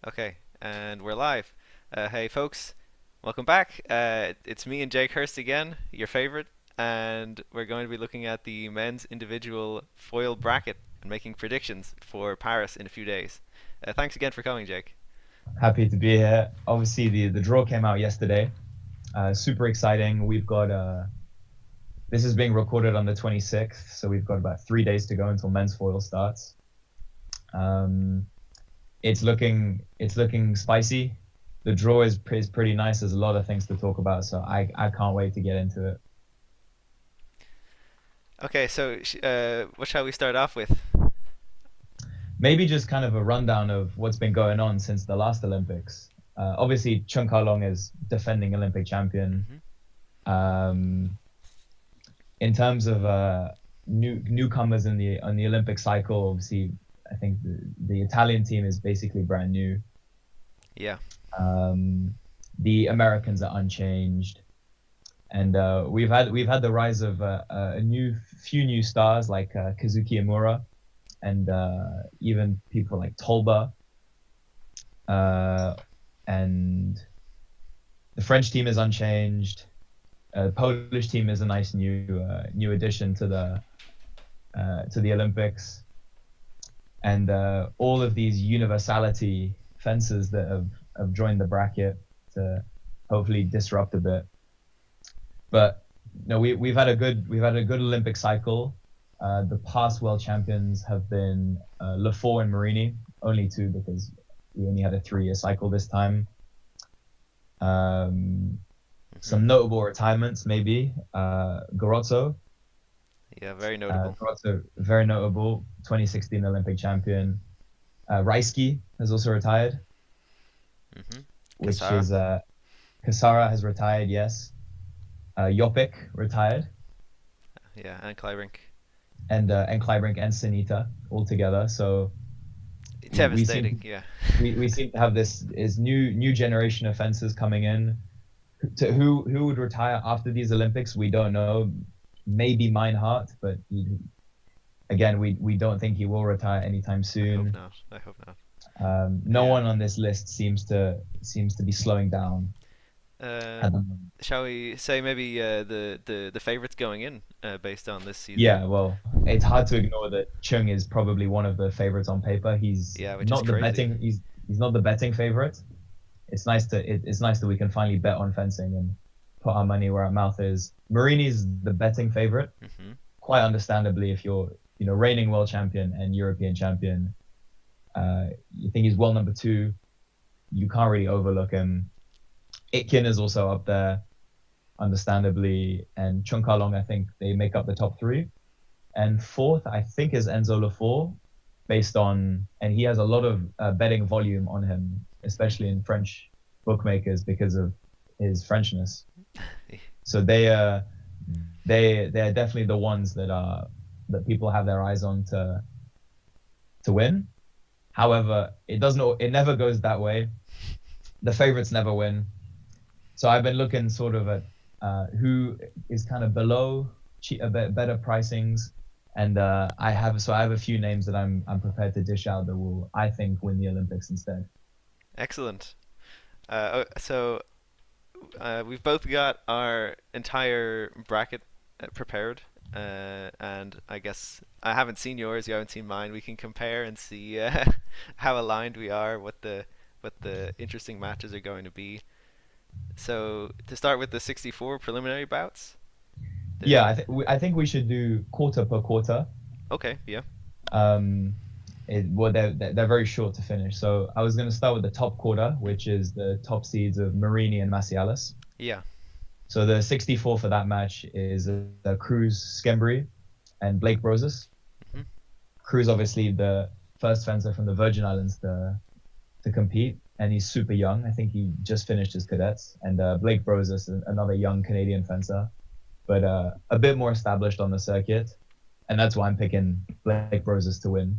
Okay, and we're live. Hey, folks, welcome back. It's me and Jake Hurst again, your favorite, and we're going to be looking at the men's individual foil bracket and making predictions for Paris in a few days. Thanks again for coming, Jake. Happy to be here. Obviously, the draw came out yesterday. Super exciting. We've got this is being recorded on the 26th, so we've got about 3 days to go until men's foil starts. Um, it's looking spicy. The draw is pretty nice. There's a lot of things to talk about, so I can't wait to get into it. Okay, so what shall we start off with? Maybe just kind of a rundown of what's been going on since the last Olympics. Obviously, Chung Long is defending Olympic champion. Hmm. Um, in terms of newcomers in the on the Olympic cycle, obviously, I think the Italian team is basically brand new. Yeah. Um, the Americans are unchanged, and we've had the rise of a few new stars like Kazuki Imura and even people like Tolba, uh, and the French team is unchanged. Polish team is a nice new addition to the Olympics, and all of these universality fences that have joined the bracket to hopefully disrupt a bit. But no, we've had a good Olympic cycle. The past world champions have been Lafort and Marini, only two because we only had a 3-year cycle this time. Um, Hmm. some notable retirements, maybe Garozzo. Yeah, very notable. Garozzo, very notable, 2016 Olympic champion. Reisky has also retired, Hmm. which Kasara. is Kasara has retired, yes. Jopik retired, Yeah, and Kleibrink. and Kleibrink and Sanita all together. So we seem Devastating. to, Yeah. we seem to have this is new generation of fencers coming in. To who would retire after these Olympics? We don't know. Maybe Meinhardt, but again, we don't think he will retire anytime I hope soon. not. I hope not. No Yeah. one on this list seems to be slowing down Uh, at the moment. shall we say maybe the favorites going in based on this season? Yeah, well, it's hard to ignore that Chung is probably one of the favorites on paper. He's Yeah, which is not the crazy. betting. He's not the betting favorite. It's nice that we can finally bet on fencing and put our money where our mouth is. Marini's the betting favorite, Hmm. quite understandably if you're reigning world champion and European champion. You think he's world number two. You can't really overlook him. Itkin is also up there, understandably, and Chung Long. I think they make up the top three. And fourth, I think, is Enzo Lafort, based on, and he has a lot of betting volume on him, especially in French bookmakers because of his Frenchness. So they are definitely the ones that people have their eyes on to win. However, it never goes that way. The favorites never win. So I've been looking sort of at who is kind of below a bit better pricings, and I have a few names that I'm prepared to dish out that will I think win the Olympics instead. Excellent. So we've both got our entire bracket prepared, and I guess I haven't seen yours. You haven't seen mine. We can compare and see how aligned we are, what the interesting matches are going to be. So to start with the 64 preliminary bouts. Yeah, The I think we should do quarter per quarter. Okay, yeah, Um, well, they're very short to finish. So I was going to start with the top quarter, which is the top seeds of Marini and Massialis. yeah. So the 64 for that match is Cruz Skembri and Blake Broses. Hmm. Cruz, obviously, the first fencer from the Virgin Islands to compete, and he's super young. I think he just finished his cadets. And Blake Broses, another young Canadian fencer, but a bit more established on the circuit. And that's why I'm picking Blake Broses to win.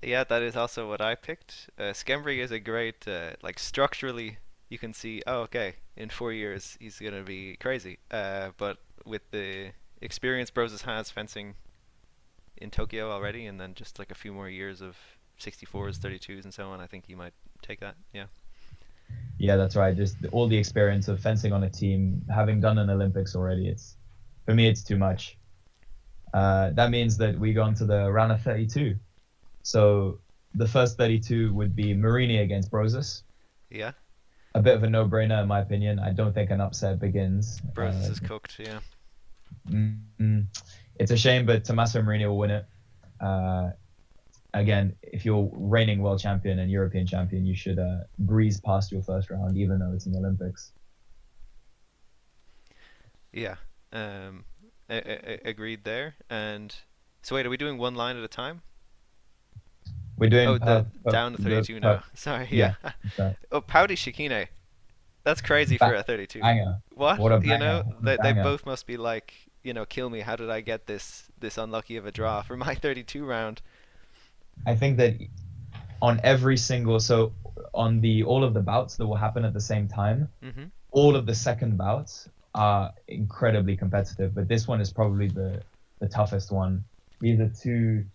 Yeah, that is also what I picked. Skembry is a great, like structurally, you can see, oh, okay, in 4 years he's gonna be crazy. But with the experience Broses has fencing in Tokyo already, and then just like a few more years of 64s, 32s, and so on, I think he might take that. Yeah. Yeah, that's right. Just all the experience of fencing on a team, having done an Olympics already. It's for me, it's too much. That means that we go on to the round of 32. So the first 32 would be Marini against Broses. Yeah. A bit of a no-brainer in my opinion. I don't think an upset begins. Broses is cooked. Yeah. Mm, it's a shame, but Tommaso Marini will win it. Uh, Again, if you're reigning world champion and European champion, you should breeze past your first round, even though it's in the Olympics. Yeah. Um, agreed there. And so wait, are we doing one line at a time? We're doing Oh, the down to 32 now. Sorry. Yeah. yeah, so, Oh, Pouty Shikine. That's crazy for a 32. banger. What? What a You banger! know, What a they banger! both must be like, kill me. How did I get this unlucky of a draw for my 32 round? I think that on every single so on the all of the bouts that will happen at the same time, Mm-hmm. all of the second bouts are incredibly competitive, but this one is probably the toughest one. These are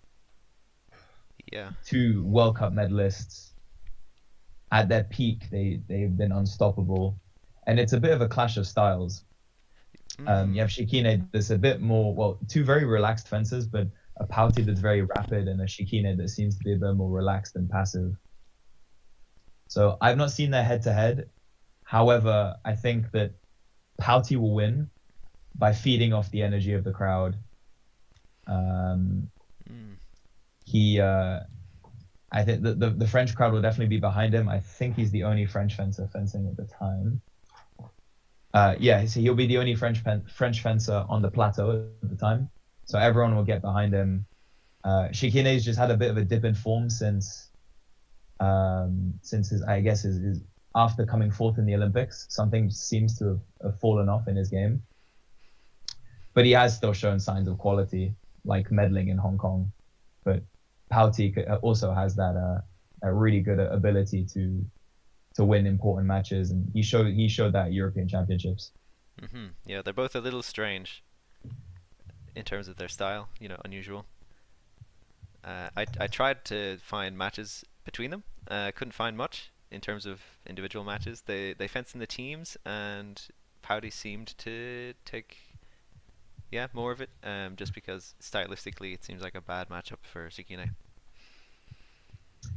Yeah. two World Cup medalists at their peak. They've been unstoppable, and it's a bit of a clash of styles. You Mm. have Shikine that's a bit more, well, two very relaxed fencers, but a Pauti that's very rapid and a Shikine that seems to be a bit more relaxed and passive. So I've not seen their head to head. However, I think that Pauti will win by feeding off the energy of the crowd. Um, Mm. he, I think the French crowd will definitely be behind him. I think he's the only French fencer fencing at the time. Yeah, so he'll be the only French fencer on the plateau at the time. So everyone will get behind him. Shikine's just had a bit of a dip in form since his, I guess, his after coming fourth in the Olympics. Something seems to have fallen off in his game, but he has still shown signs of quality, like medaling in Hong Kong. But Pauti also has that a really good ability to win important matches, and he showed that at European Championships. Mm-hmm. Yeah, they're both a little strange in terms of their style. Unusual. I tried to find matches between them. Couldn't find much in terms of individual matches. They fenced in the teams, and Pouty seemed to take more of it. Just because stylistically it seems like a bad matchup for Shikine.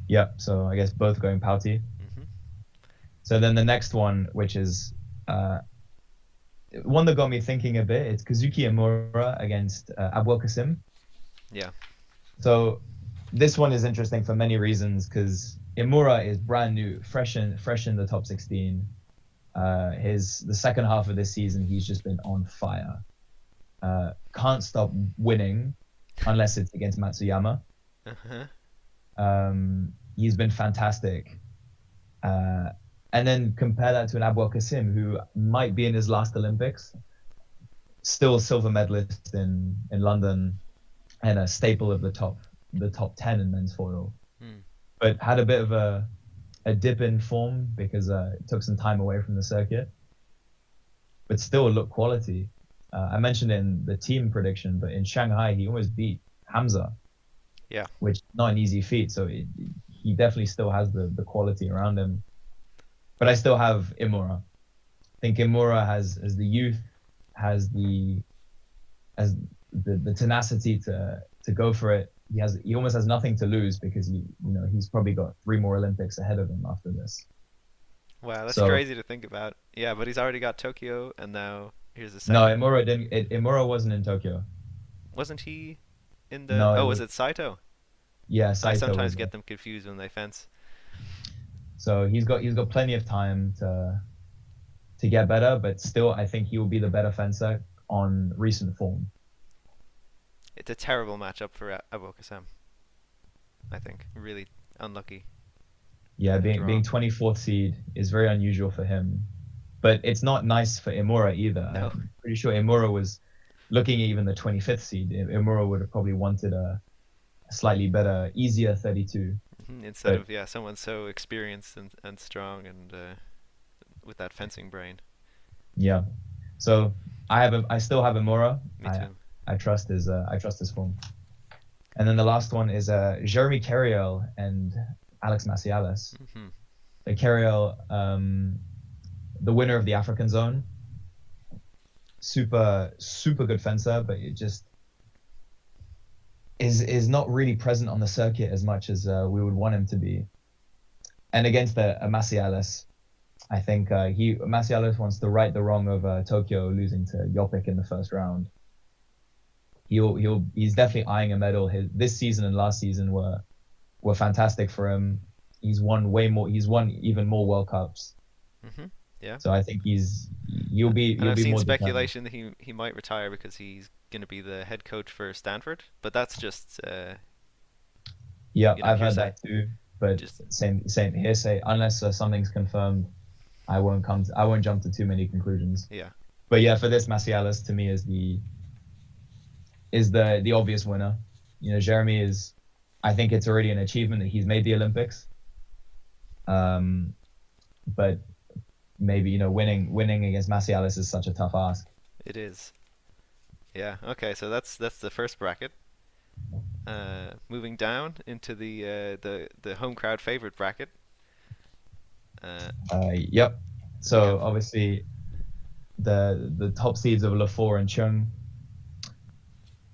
Yeah, so I guess both going Pauti. Mm-hmm. So then the next one, which is one that got me thinking a bit, it's Kazuki Imura against Abwel Kasim. Yeah. So this one is interesting for many reasons because Imura is brand new, fresh in the top 16. The second half of this season, he's just been on fire. Can't stop winning unless it's against Matsuyama. Uh-huh. He's been fantastic. And then compare that to an Abwel Kasim, who might be in his last Olympics, still silver medalist in London, and a staple of the top 10 in men's foil, Mm. but had a bit of a dip in form because it took some time away from the circuit, but still looked quality. I mentioned it in the team prediction, but in Shanghai he almost beat Hamza, Yeah. which is not an easy feat. So he definitely still has the quality around him. But I still have Imura. I think Imura has the youth, has the tenacity to go for it. He almost has nothing to lose because he's probably got 3 more Olympics ahead of him after this. Wow, that's So crazy to think about. Yeah, but he's already got Tokyo, and now here's the no, second. Imura didn't. Imura wasn't in Tokyo. Wasn't he in the? No, it Oh, was was it Saito? yeah, I Saito sometimes was get there. them confused when they fence. So he's got plenty of time to get better, but still, I think he will be the better fencer on recent form. It's a terrible matchup for Abokasam. I think really unlucky Yeah, being draw. 24th seed is very unusual for him, but it's not nice for Imura either. No. I'm pretty sure Imura was looking at even the 25th seed. Imura would have probably wanted a slightly better, easier 32. Instead But of someone so experienced and strong and with that fencing brain. yeah, so I still have Imura. Me I too. I trust his form. And then the last one is Jeremy Carriel and Alex Macialis. Mm-hmm. Carriel, the winner of the African zone, super good fencer, but it just is not really present on the circuit as much as we would want him to be. And against the Macialis, I think Macialis wants to right the wrong of Tokyo losing to Yopik in the first round. He's definitely eyeing a medal. This season and last season were fantastic for him. He's won way more. He's won even more World Cups. Mm-hmm. Yeah. So I think you'll be And I've seen more determined. speculation that he might retire because he's going to be the head coach for Stanford, but that's just Yeah, I've heard hearsay. that too. But Just same hearsay. Unless something's confirmed, I won't jump to too many conclusions. yeah. But yeah, for this, Macialis to me is the obvious winner. Jeremy is. I think it's already an achievement that he's made the Olympics. But maybe winning against Macialis is such a tough ask. It is. Yeah. Okay. So that's the first bracket. Moving down into the home crowd favorite bracket. Yep. We So have. obviously the top seeds of Lafour and Chung.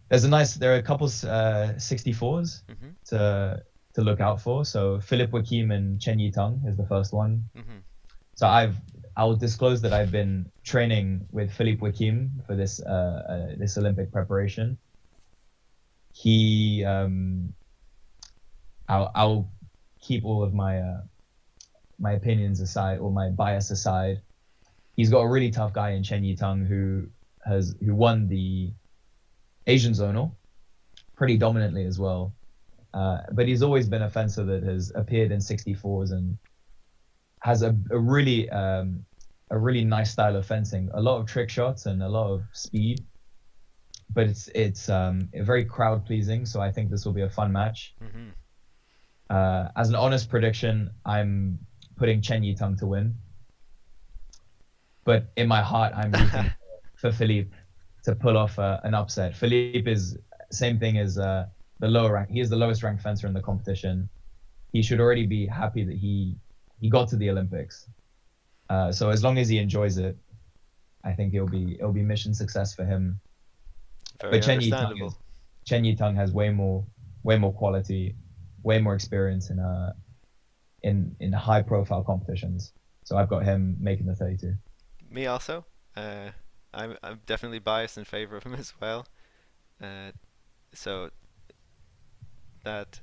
There are a couple 64s Mm-hmm. to look out for. So Philip Wakim and Chen Yitong is the first one. Mm-hmm. So I'll disclose that I've been training with Philippe Wakim for this Olympic preparation. I'll keep all of my opinions aside or my bias aside. He's got a really tough guy in Chen Yitong who won the Asian zonal pretty dominantly as well. But he's always been a fencer that has appeared in 64s and has a really nice style of fencing. A lot of trick shots and a lot of speed, but it's very crowd pleasing. So I think this will be a fun match. Mm-hmm. As an honest prediction, I'm putting Chen Yitong to win, but in my heart, I'm rooting for Philippe to pull off an upset. Philippe is same thing as the lower rank. He is the lowest ranked fencer in the competition. He should already be happy that he got to the Olympics. So as long as he enjoys it, I think it'll be mission success for him. Very But understandable. Chen Yitong has way more quality, way more experience in high profile competitions. So I've got him making the 32. Me also. I'm definitely biased in favor of him as well. Uh, so that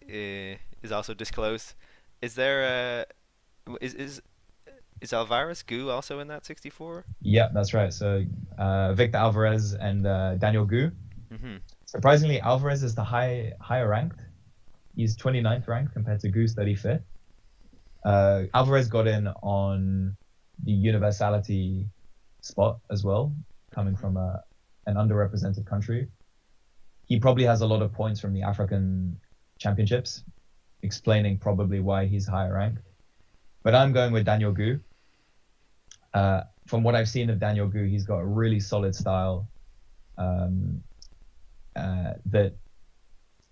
is also disclosed. Is there is Alvarez Gu also in that 64? Yeah, that's right. So Victor Alvarez and Daniel Gu. Mm-hmm. Surprisingly, Alvarez is the higher ranked. He's 29th ranked compared to Gu's 35th. Alvarez got in on the universality spot as well, coming from an underrepresented country. He probably has a lot of points from the African championships, explaining probably why he's higher ranked. But I'm going with Daniel Gu. From what I've seen of Daniel Gu, he's got a really solid style.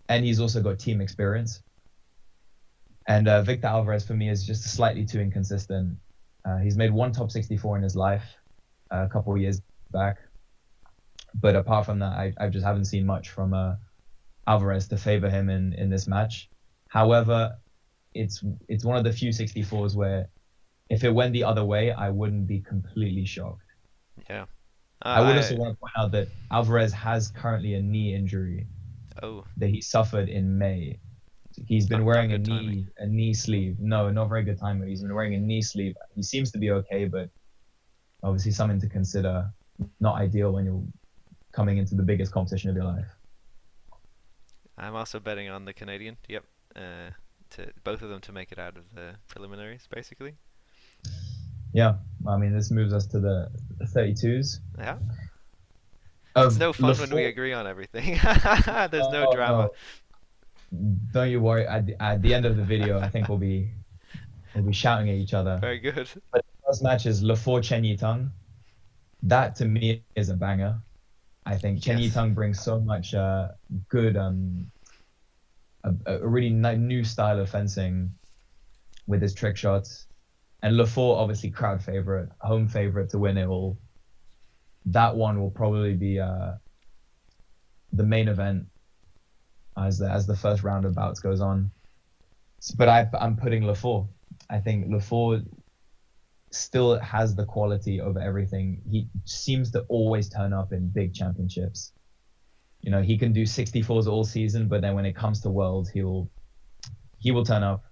And he's also got team experience. And Victor Alvarez for me is just slightly too inconsistent. He's made one top 64 in his life a couple of years back. But apart from that, I just haven't seen much from Alvarez to favor him in this match. However, it's one of the few 64s where if it went the other way, I wouldn't be completely shocked. Yeah. I would also want to point out that Alvarez has currently a knee injury Oh, that he suffered in May. He's been not wearing good timing. a knee sleeve. No, not very good timing. He's been wearing a knee sleeve. He seems to be okay, but obviously something to consider. Not ideal when you're coming into the biggest competition of your life. I'm also betting on the Canadian. Yep. To both of them to make it out of the preliminaries, basically. Yeah, I mean, this moves us to the 32s. Yeah. It's Of no fun when we Lafour. agree on everything. There's no Oh, drama. no. Don't you worry. At the end of the video, I think we'll be shouting at each other. Very good. But the first match is Lafour Chen Yitong. That to me is a banger. I think Chen Yes. Yiteng brings so much good, a really new style of fencing with his trick shots. And Lafort, obviously, crowd favorite, home favorite to win it all. That one will probably be the main event as the first round of bouts goes on. But I'm putting Lafort. I think Lafort still has the quality over everything. He seems to always turn up in big championships. You know, he can do 64s all season, but then when it comes to worlds, he will turn up.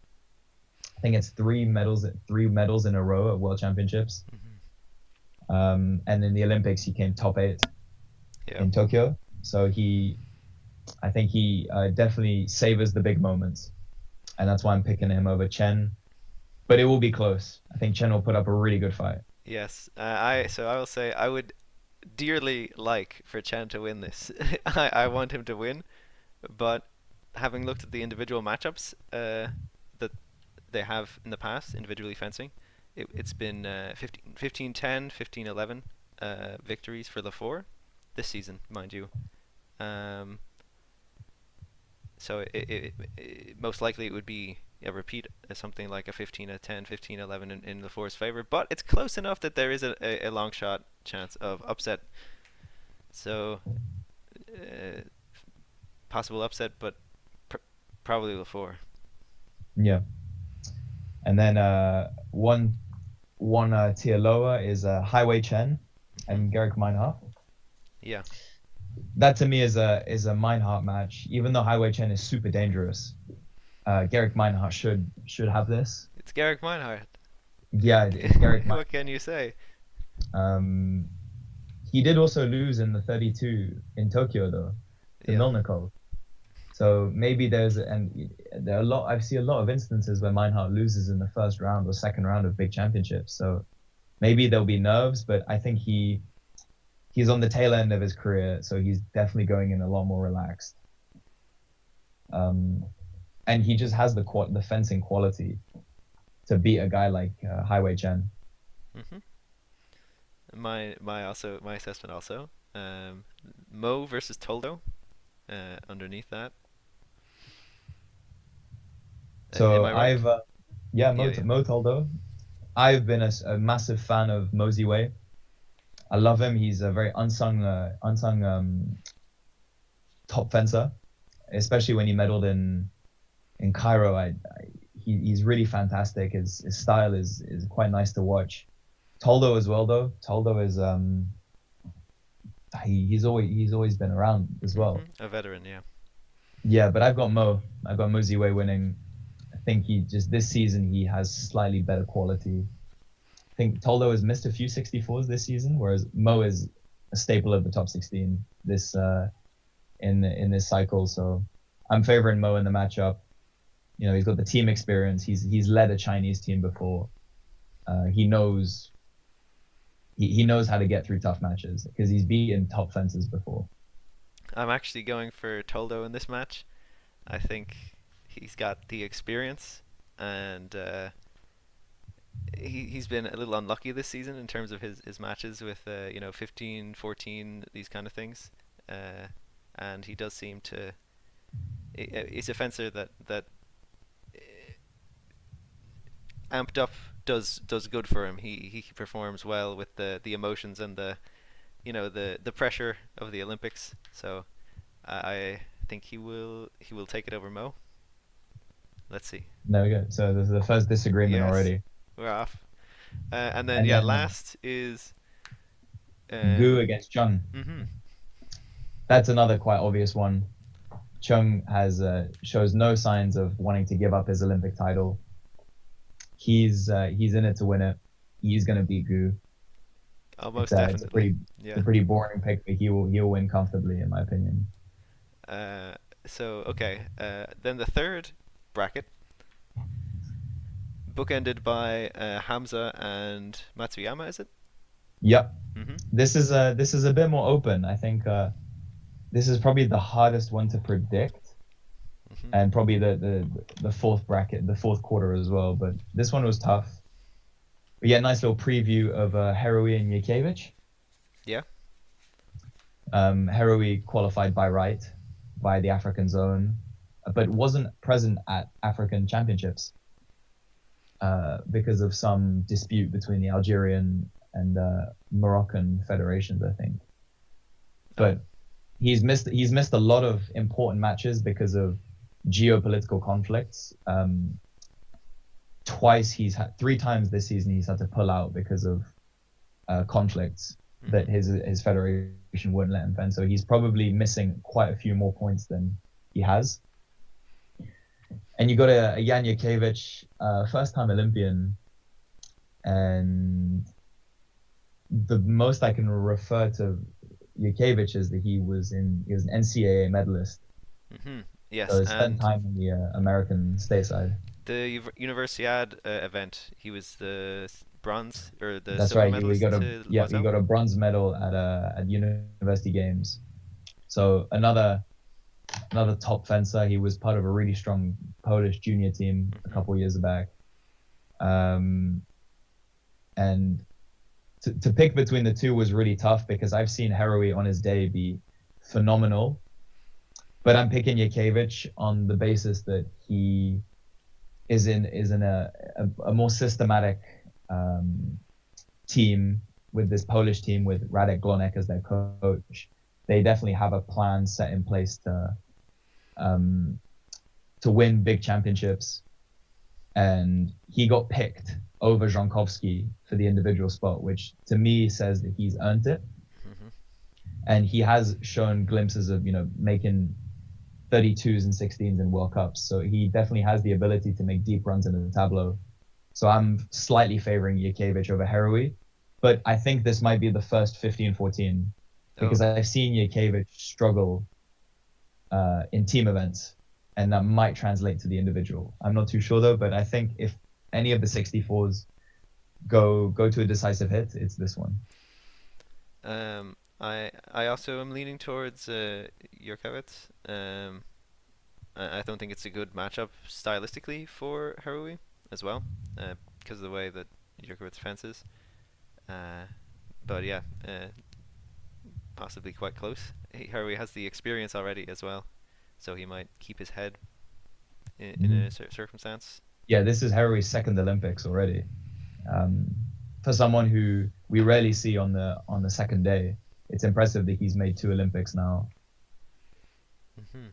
I think it's three medals in a row at world championships. Hmm. And in the Olympics, he came top 8 Yeah. in Tokyo. So I think he definitely savors the big moments, and that's why I'm picking him over Chen. But it will be close. I think Chen will put up a really good fight. Yes. I will say I would dearly like for Chen to win this. I want him to win, but having looked at the individual matchups that they have in the past, individually fencing, it's been 15-10, 15-11 victories for the four this season, mind you. Um, so most likely it would be a repeat something like a 15-10, 15-11 in the four's favor, but it's close enough that there is a long shot chance of upset. So uh, possible upset, but pr- probably the four. Yeah. And then one tier lower is Highway Chen Hmm. and Garrick Meinhardt. Yeah, That to me is a Meinhardt match. Even though Highway Chen is super dangerous, Garrick Meinhardt should have this. it's Garrick Meinhardt. Yeah, it's Garrick What Meinhardt. can you say? Um, he did also lose in the 32 in Tokyo though to Yeah. Milnikov. So maybe there are a lot. I see a lot of instances where Meinhardt loses in the first round or second round of big championships. So maybe there'll be nerves, but I think he's on the tail end of his career, so he's definitely going in a lot more relaxed. Um, and he just has the fencing quality to beat a guy like Highway Chen. Hmm. My assessment also. Mo versus Toldo. Underneath that. Am So I right? yeah, Yeah, yeah. Mo Toldo. I've been a massive fan of Mosey Way. I love him. He's a very unsung top fencer, especially when he medaled in Cairo. He's really fantastic. His style is quite nice to watch. Toldo as well, though. Toldo is he's always been around as well. A veteran, yeah. Yeah, but I've got Mo. I've got Mosey Way winning. I think he just this season he has slightly better quality. I think Toldo has missed a few 64s this season, whereas Mo is a staple of the top 16 this in this cycle. So I'm favoring Mo in the matchup. You know, he's got the team experience. He's led a Chinese team before. He knows he knows how to get through tough matches because he's beaten top fencers before. I'm actually going for Toldo in this match. I think he's got the experience, and he's been a little unlucky this season in terms of his matches with 15, 14, these kind of things. Uh, and he does seem to. He's a fencer that amped up does good for him. He performs well with the emotions and the pressure of the Olympics. So I think he will take it over Mo. Let's see. There we go. So this is the first disagreement Yes, already. we're off. And then And yeah, then last is Gu um against Chung. mhm. That's another quite obvious one. Chung has shows no signs of wanting to give up his Olympic title. He's in it to win it. He's gonna beat Gu. It's Almost a it's a definitely. pretty it's Yeah. a pretty boring pick, but he'll win comfortably in my opinion. Uh so okay. Then the third bracket, bookended by Hamza and Matsuyama, is it? Yep. Mhm. This is a bit more open. I think this is probably the hardest one to predict, Mhm. and probably the fourth bracket, the fourth quarter as well. But this one was tough. We get a nice little preview of Heroe and Yakiewicz. Yeah. Heroe qualified by right by the African zone, but wasn't present at African championships because of some dispute between the Algerian and Moroccan federations, I think. Oh. But he's missed a lot of important matches because of geopolitical conflicts. Three times this season he's had to pull out because of conflicts that Mhm. his federation wouldn't let him fend. So he's probably missing quite a few more points than he has. And you got a Jan Jakiewicz, first time Olympian, and the most I can refer to Jakiewicz is that he was an NCAA medalist. Mhm. Yes, So he spent and time in the American stateside. the Universiade event, he was the bronze or the That's silver right. He medalist got a to yeah he Loiseau. got a bronze medal at University Games. So another top fencer. He was part of a really strong Polish junior team a Mhm. couple years back. Um, and to pick between the two was really tough because I've seen Heroe on his day be phenomenal, but I'm picking Jakiewicz on the basis that he is in a more systematic um, team with this Polish team with Radek Glonek as their coach. They definitely have a plan set in place um, to win big championships, and he got picked over Jankowski for the individual spot, which to me says that he's earned it. Mhm. And he has shown glimpses of making 32s and 16s in World Cups, so he definitely has the ability to make deep runs in the tableau. So I'm slightly favoring Jakiewicz over Heroe, but I think this might be the first 15-14 Oh, because I've seen Jakiewicz struggle in team events, and that might translate to the individual. I'm not too sure though, but I think if any of the 64s go to a decisive hit, it's this one. I also am leaning towards Jurkowitz. I don't think it's a good matchup stylistically for Harui as well, because of the way that Jurkowitz fences. Uh, but yeah, possibly quite close. Harui has the experience already as well, so he might keep his head in a Mm. circumstance. Yeah, this is Heroe's second Olympics already. Um, for someone who we rarely see on the second day, it's impressive that he's made two Olympics now. Hmm.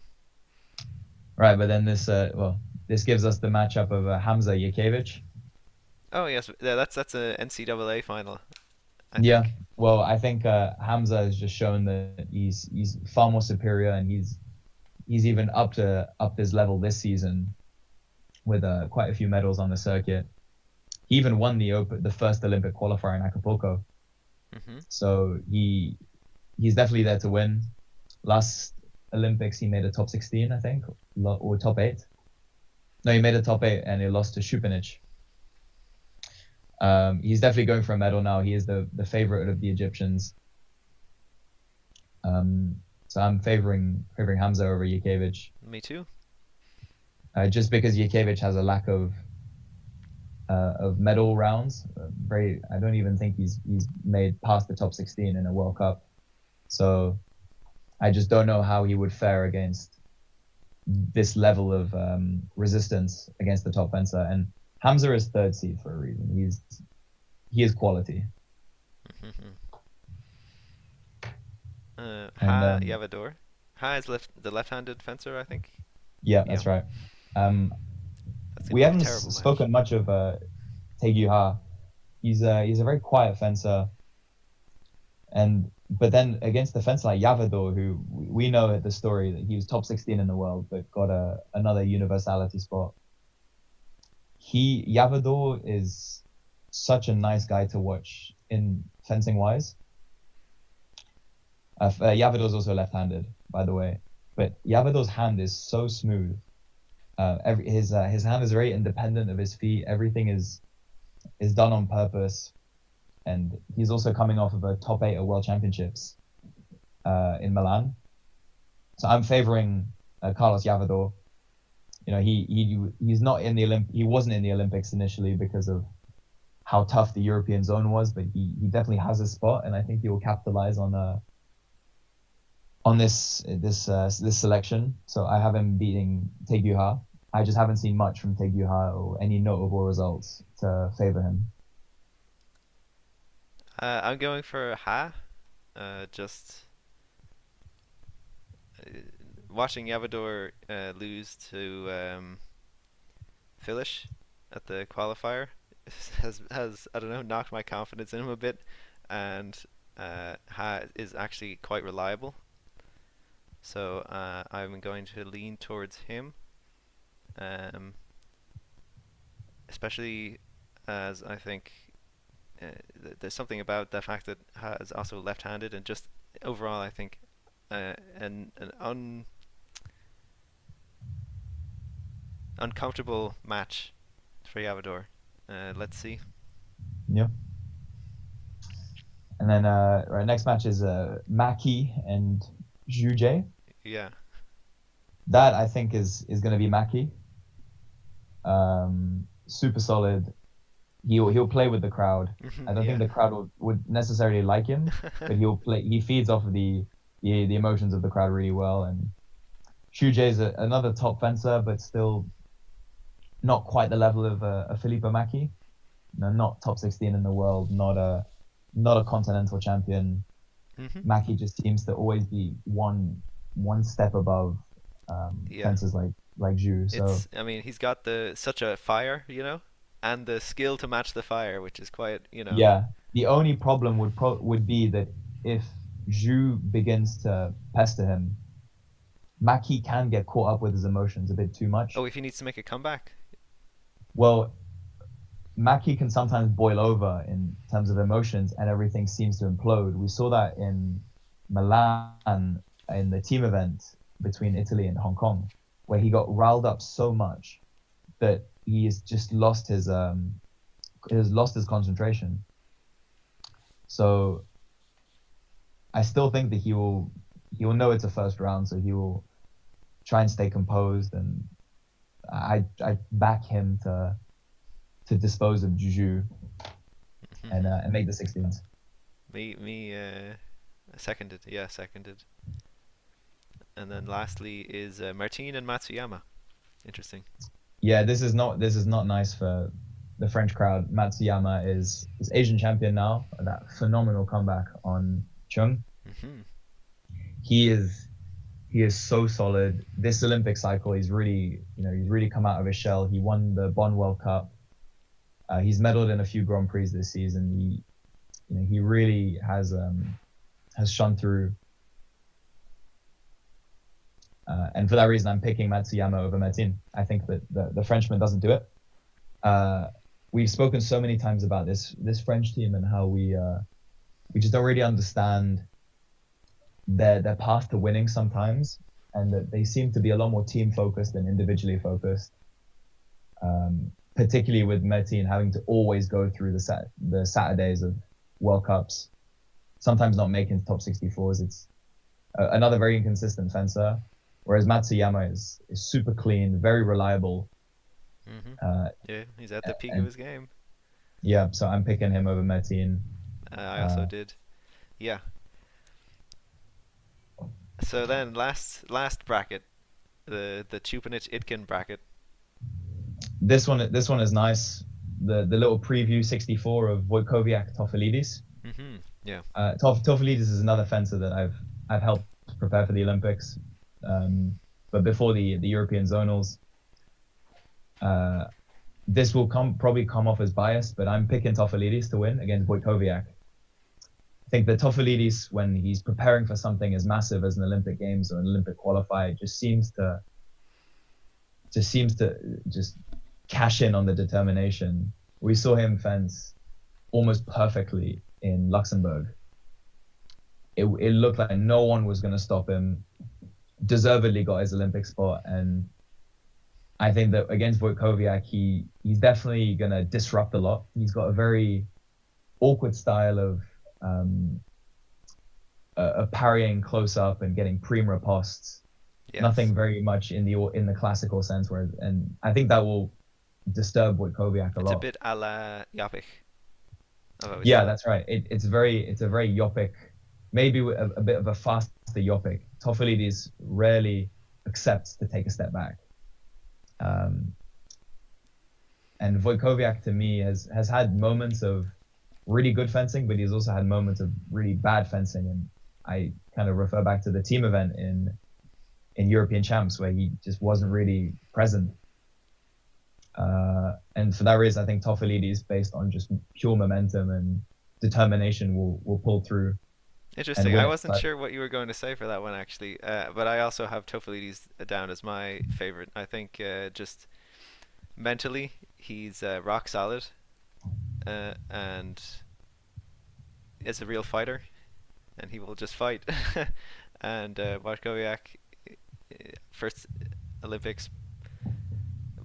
Right, but then this gives us the matchup of Hamza Jakiewicz. Oh yes, yeah, that's a NCAA final, I Yeah, think. well, I think Hamza has just shown that he's far more superior, and he's even upped his level this season with quite a few medals on the circuit. He even won the first Olympic qualifier in Acapulco, Hmm. so he's definitely there to win. Last Olympics, he made a top 16, I think, or top eight. No, he made a top eight, and he lost to Šupinić. He's definitely going for a medal now. He is the favorite of the Egyptians. So I'm favoring Hamza over Jakiewicz, Me too. just because Jakiewicz has a lack of medal rounds. I don't even think he's made past the top 16 in a World Cup. So I just don't know how he would fare against this level of resistance against the top fencer. And Hamza is third seed for a reason. He is quality. Hmm. And Ha Yavador. Ha is the left-handed fencer, I think. yeah, Yeah, that's right. Um, that's gonna we be a haven't terrible match. spoken much of Taegu Ha. He's a very quiet fencer, and but then against the fencer like Yavador, who we know the story that he was top 16 in the world, but got another universality spot. Yavador is such a nice guy to watch in fencing wise. Yavador's also left-handed, by the way, but Yavador's hand is so smooth. His hand is very independent of his feet. Everything is done on purpose, and he's also coming off of a top eight at World Championships in Milan. So I'm favoring Carlos Yavador. He's not in the he wasn't in the Olympics initially because of how tough the European zone was, but he definitely has a spot, and I think he will capitalize on this selection. So I have him beating Tae Ha. I just haven't seen much from Tae Ha or any notable results to favor him. I'm going for Ha. Just uh, watching Yavador lose to Filish at the qualifier has I don't know knocked my confidence in him a bit, and Ha is actually quite reliable. So I'm going to lean towards him, um, especially as I think there's something about the fact that Ha is also left-handed, and just overall I think an uncomfortable match for Yavador. Let's see. Yeah. And then right, next match is Maki and Zhu. Yeah. That I think is going to be Maki. Super solid. He'll play with the crowd. I don't think Yeah. the crowd would necessarily like him, but he'll play. He feeds off of the emotions of the crowd really well. And Shu is another top fencer, but still not quite the level of Filippo Maki. No, not top 16 in the world, not a continental champion. Mhm. Maki just seems to always be one step above Yeah. fencers like Zhu. So It's I mean he's got the such a fire, and the skill to match the fire, which is quite. yeah, the only problem would be that if Zhu begins to pester him, Maki can get caught up with his emotions a bit too Oh, much. if he needs to make a comeback. Well, Maki can sometimes boil over in terms of emotions, and everything seems to implode. We saw that in Milan in the team event between Italy and Hong Kong, where he got riled up so much that he has just lost his concentration. So I still think that he will know it's a first round, so he will try and stay composed, and I back him to dispose of Juju and make the 16s. Me seconded. Yeah, seconded. And then lastly is Martin and Matsuyama. Interesting. Yeah, this is not nice for the French crowd. Matsuyama is Asian champion now. That phenomenal comeback on Chung. Hmm. He is he is so solid. This Olympic cycle, he's really come out of his shell. He won the Bonn World Cup. He's medaled in a few Grand Prix this season. He really has shone through. And for that reason, I'm picking Matsuyama over Martin. I think that the Frenchman doesn't do it. Uh, we've spoken so many times about this French team and how we just don't really understand their path to winning sometimes, and that they seem to be a lot more team focused than individually focused. Particularly with Martin having to always go through the Saturdays of World Cups, sometimes not making top 64s. It's another very inconsistent fencer, whereas Matsuyama is super clean, very reliable. Uh, Yeah, he's at the peak of and his game. yeah, so I'm picking him over Martin. I also Uh, did. Yeah. So then last bracket, the Chupanich Itkin bracket. this one is nice. The little preview 64 of Wojkowiak Tofolidis. Yeah. Tofolidis is another fencer that I've helped prepare for the Olympics, but before the European zonals. Uh, this will probably come off as biased, but I'm picking Tofolidis to win against Wojkowiak. I think that Tofolidis, when he's preparing for something as massive as an Olympic Games or an Olympic qualifier, just cash in on the determination. We saw him fence almost perfectly in Luxembourg. It looked like no one was going to stop him. Deservedly got his Olympic spot, and I think that against Wojkowiak, he's definitely going to disrupt a lot. He's got a very awkward style of parrying close up and getting prime ripostes. Yes. Nothing very much in the classical sense, and I think that will disturb Wojkowiak a It's a lot. bit a la Yapik, I've always Yeah, thought. that's right. It's a very Yopic, maybe a bit of a faster master Yopik. Tofilidis rarely accepts to take a step back. And Wojkowiak to me has had moments of really good fencing, but he's also had moments of really bad fencing. And I kind of refer back to the team event in European Champs where he just wasn't really present. And for that reason, I think Tofilidis, based on just pure momentum and determination, will pull through and Interesting. I win it. wasn't sure what you were going to say for that one actually, but I also have Tofilides down as my favorite. I think just mentally he's rock solid, and is a real fighter, and he will just fight. And Wojkowiak, first Olympics.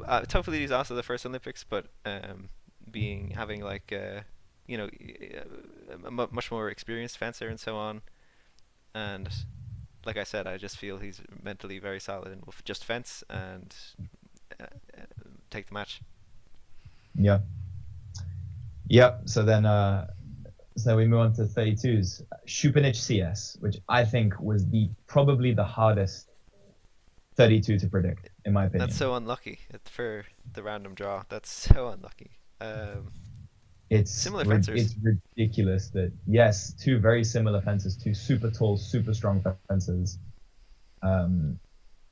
Tofilides also the first Olympics, but having like a much more experienced fencer and so on, and like I said, I just feel he's mentally very solid and will just fence and uh, uh, take the match. Yeah. Yep. So we move on to 32s. Šupinić CS, which I think was probably the hardest 32 to predict, in my That's opinion. so unlucky for the random draw. That's so unlucky. Similar fencers. It's ridiculous that, yes, two very similar fences, two super tall, super strong fences.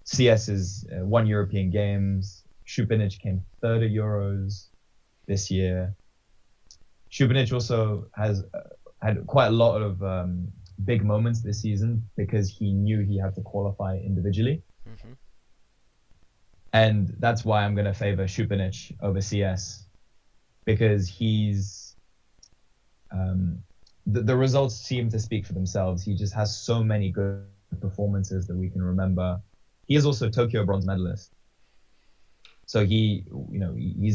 CS is won European Games. Šupinić came third at Euros this year. Šupinić also has had quite a lot of big moments this season because he knew he had to qualify individually. Hmm. And that's why I'm going to favor Šupinić over CS because the results seem to speak for themselves. He just has so many good performances that we can remember. He is also a Tokyo bronze medalist. So he's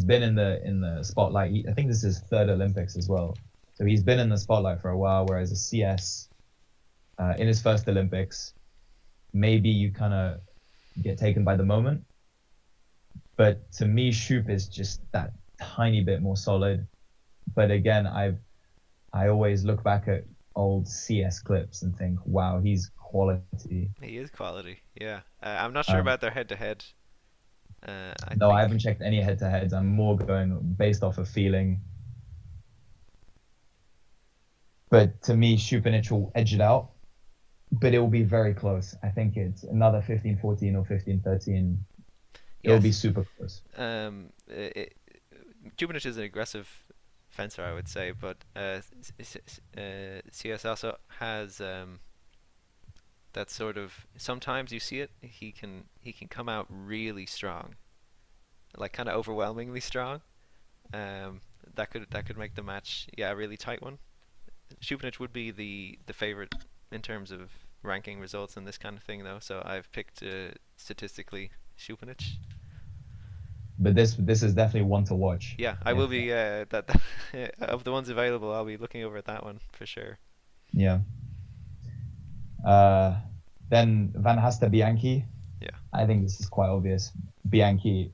been in the spotlight. I think this is his third Olympics as well. So he's been in the spotlight for a while, whereas a CS in his first Olympics, maybe you kind of get taken by the moment. But to me, Shup is just that tiny bit more solid. But again, I always look back at old CS clips and think, wow, he's quality. He is quality. Yeah. I'm not sure Um, about their head-to-head. I no, I think. haven't checked any head-to-heads. I'm more going based off of feeling. But to me, Šupinić will edge it out, but it will be very close. I think it's another 15-14 or 15-13. It will be Yes. super close. Jubinic is an aggressive fencer, I would say, but CS also has that sort of. Sometimes you see it. He can come out really strong, like kind of overwhelmingly strong. That could make the match, yeah, a really tight one. Šupinić would be the favorite in terms of ranking results and this kind of thing, though. So I've picked statistically Šupinić. But this is definitely one to watch. Yeah, I If will be of the ones available. I'll be looking over at that one for sure. yeah. Uh, then Van Haste Bianchi. Yeah, I think this is quite obvious. Bianchi,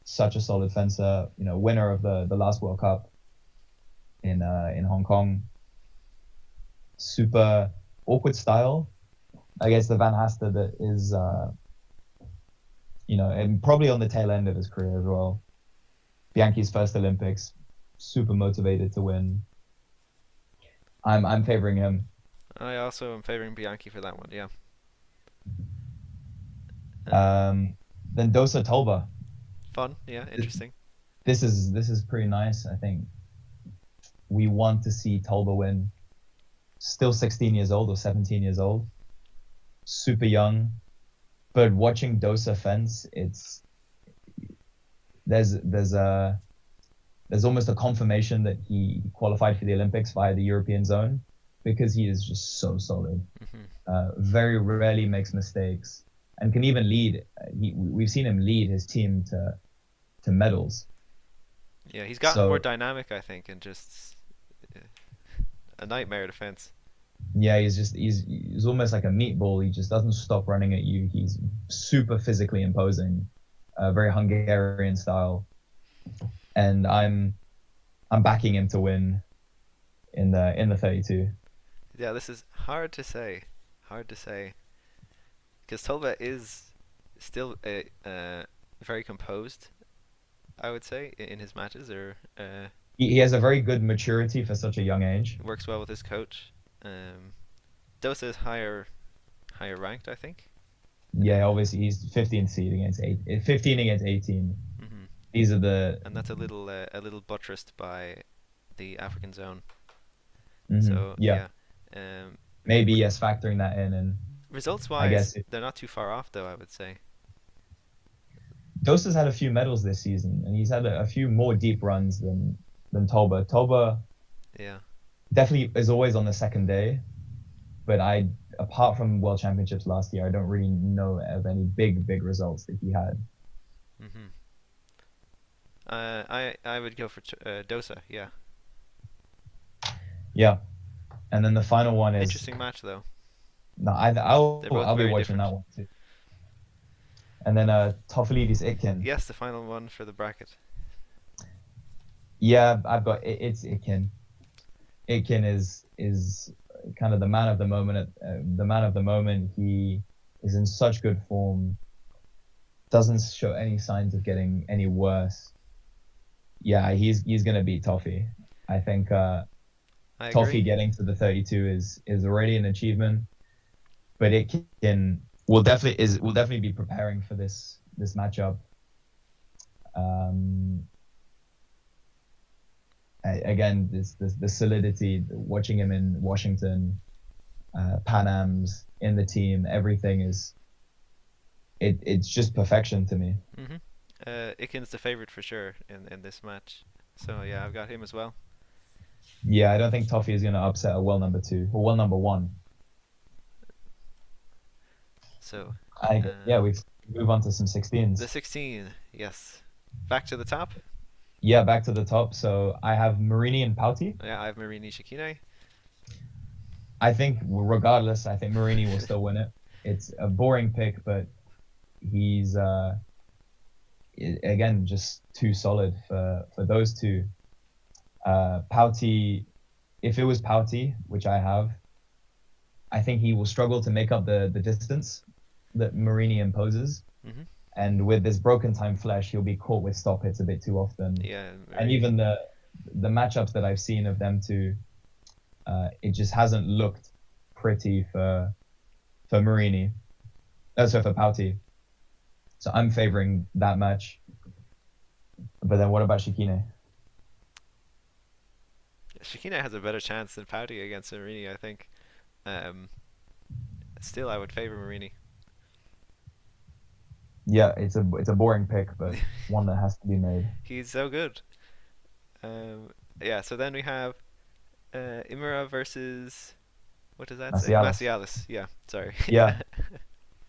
such a solid fencer. Winner of the last World Cup in Hong Kong. Super awkward style. I guess the Van Haste that is and probably on the tail end of his career as well. Bianchi's first Olympics, super motivated to win. I'm favoring him. I also am favoring Bianchi for that one. Yeah. Then Dosa Tolba. Fun. Yeah, interesting. This is pretty nice. I think we want to see Tolba win. Still 16 years old or 17 years old, super young. But watching Dosa fence, there's almost a confirmation that he qualified for the Olympics via the European zone because he is just so solid. Very rarely makes mistakes and can even lead. We've seen him lead his team to medals. Yeah, he's gotten more So dynamic, I think, and just a nightmare defense. yeah, he's almost like a meatball. He just doesn't stop running at you. He's super physically imposing, very Hungarian style, and I'm backing him to win in the 32. Yeah, this is hard to say. Hard to say because Tolba is still very composed. I would say in his matches, or He has a very good maturity for such a young age. works well with his coach. Um, Dosa is higher ranked, I think. Yeah, Uh, obviously he's 15th seed against 15 against 18. hmm These are the. And that's a little buttressed by the African zone. Mhm, So yeah, yeah, um, maybe re- yes, factoring that in, and results I wise, guess they're not too far off, though. I would say. Dosa's had a few medals this season, and he's had a few more deep runs than Toba. Toba Yeah. definitely is always on the second day, but apart from World Championships last year, I don't really know of any big results that he had. hmm I would go for Dosa. Yeah. Yeah, and then the final one is Interesting match though. no, They're both I'll be very watching different. that one too. And then Tofilidis Itkin. Yes, the final one for the bracket. Yeah, I've got it's Itkin. Itkin is kind of the man of the moment. The man of the moment. He is in such good form. Doesn't show any signs of getting any worse. Yeah, he's gonna beat Toffee. I think I Toffee agree. getting to the 32 is already an achievement, but Itkin will definitely be preparing for this matchup. Um, Again, the solidity, watching him in Washington, Pan Am's in the team, everything it's just perfection to me. hmm Ikin's the favorite for sure in this match. So yeah, I've got him as well. Yeah, I don't think Toffee is gonna upset a well number two or well number one. So Yeah, um, we move on to some the 16s. 16, yes. Back to the top. Yeah, back to the top. So I have Marini and Pauti. Yeah, I have Marini Shikine. I think regardless, I think Marini will still win it. It's a boring pick, but he's again just too solid for those two. Pauti, if it was Pauti, which I have, I think he will struggle to make up the distance that Marini imposes. hmm And with this broken time flesh, he'll be caught with stop hits a bit too often. Yeah, And very. even the matchups that I've seen of them two, it just hasn't looked pretty for Marini. So for Pauti. So I'm favoring that match. But then what about Shikine? Shikine has a better chance than Pouty against Marini, I think. Um, Still, I would favor Marini. Yeah, it's a boring pick, but one that has to be made. He's so good. Um, yeah, so then we have Imura versus, what does that say? Macialis. Macialis. Yeah, sorry. Yeah,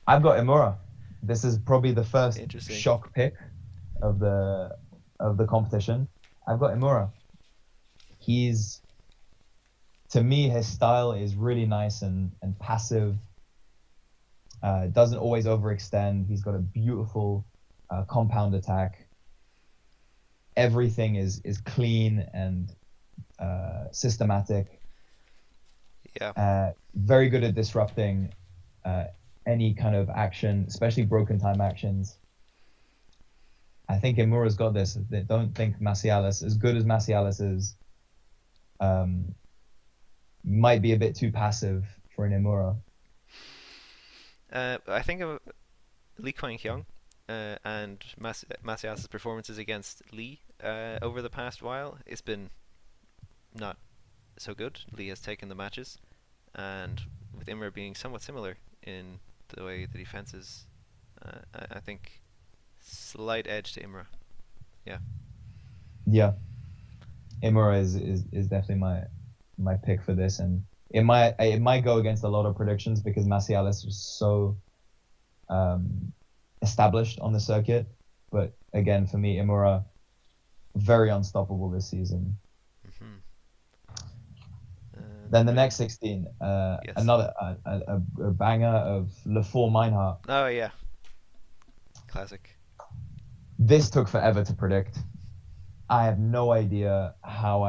I've got Imura. This is probably the first Interesting. shock pick of the competition. I've got Imura. He's to me his style is really nice and passive. Doesn't always overextend. He's got a beautiful compound attack. Everything is clean and systematic. Yeah. Very good at disrupting uh, any kind of action, especially broken time actions. I think Imura's got this. They don't think Macialis, as good as Macialis is, um, might be a bit too passive for an Imura. I think of Lee Kwang Hyung and Macias's performances against Lee over the past while. It's been not so good. Lee has taken the matches, and with Imra being somewhat similar in the way the defense is, I think slight edge to Imra. Yeah. Yeah, Imura is definitely my pick for this, and it might go against a lot of predictions because Macialis was so um, established on the circuit. But again, for me, Imura very unstoppable this season. hmm Then the Then next 16, yes. another a banger of Le Four Meinhardt. Oh yeah, classic. This took forever to predict. I have no idea how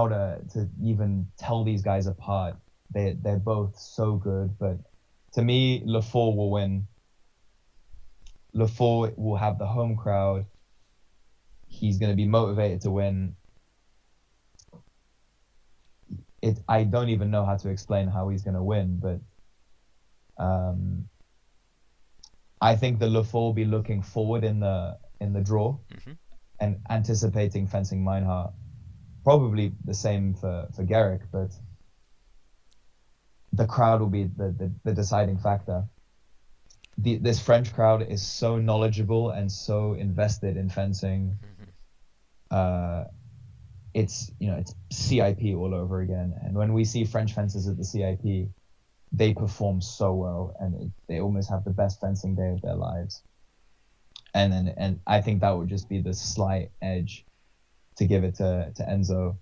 to even tell these guys apart. they're both so good. But to me, Lafort will win. Lafort will have the home crowd. He's going to be motivated to win. I don't even know how to explain how he's going to win, but um, I think the Lafort will be looking forward in the draw Hmm. and anticipating fencing Meinhardt. Probably the same for Garrick, but the crowd will be the deciding factor. This French crowd is so knowledgeable and so invested in fencing. Hmm. Uh, it's CIP all over again. And when we see French fencers at the CIP, they perform so well, and they almost have the best fencing day of their lives. And I think that would just be the slight edge to give it to Enzo,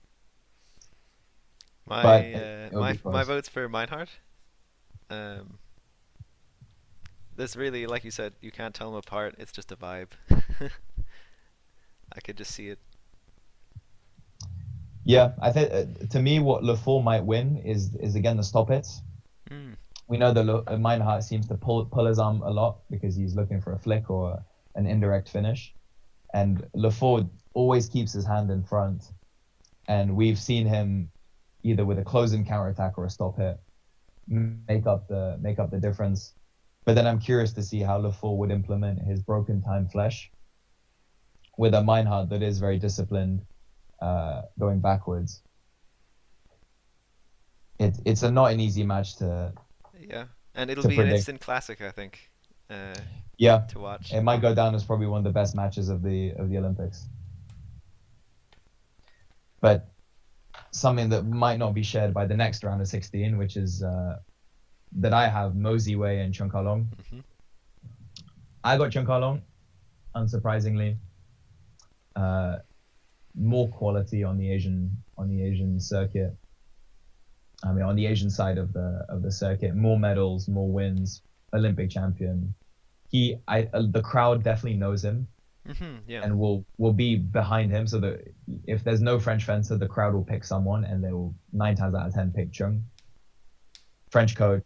but it'll be My close. vote's for Meinhardt. Um, this really, like you said, you can't tell them apart. It's just a vibe. I could just see it. Yeah, I think to me, what Lafort might win is again the stoppets. Mm. We know that Meinhardt seems to pull his arm a lot because he's looking for a flick or an indirect finish, and Lafort always keeps his hand in front, and we've seen him either with a close-in counterattack or a stop hit make up the difference. But then I'm curious to see how Lafort would implement his broken time flesh with a Meinhardt that is very disciplined, going backwards. It's not an easy match Yeah, and it'll to be an predict. instant classic, I think, uh, Yeah, to watch. it might go down as probably one of the best matches of the Olympics. But something that might not be shared by the next round of 16, which is that I have Mosey Wei and Chun Kalong. Hmm. I got Chun Kalong, unsurprisingly. Uh, More quality on the Asian circuit. I mean, on the Asian side of the circuit, more medals, more wins, Olympic champion. The crowd definitely knows him Hmm. Yeah. and will be behind him. So that if there's no French fencer, the crowd will pick someone, and they will 9 times out of 10 pick Chung. French coach,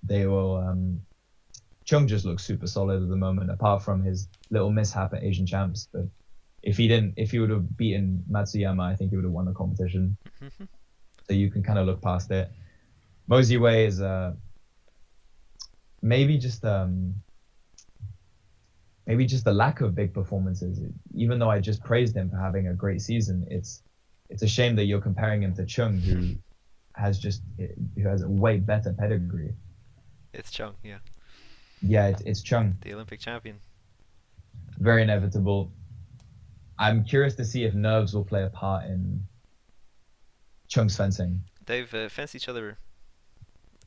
they will. Chung just looks super solid at the moment, apart from his little mishap at Asian champs. But if he would have beaten Matsuyama, I think he would have won the competition. Hmm. So you can kind of look past it. Mosey Wei is maybe just maybe just the lack of big performances. Even though I just praised him for having a great season, it's a shame that you're comparing him to Chung, who has a way better pedigree. It's Chung, yeah, Yeah, it's Chung, the Olympic champion. very inevitable. I'm curious to see if nerves will play a part in Chung's fencing. They've fenced each other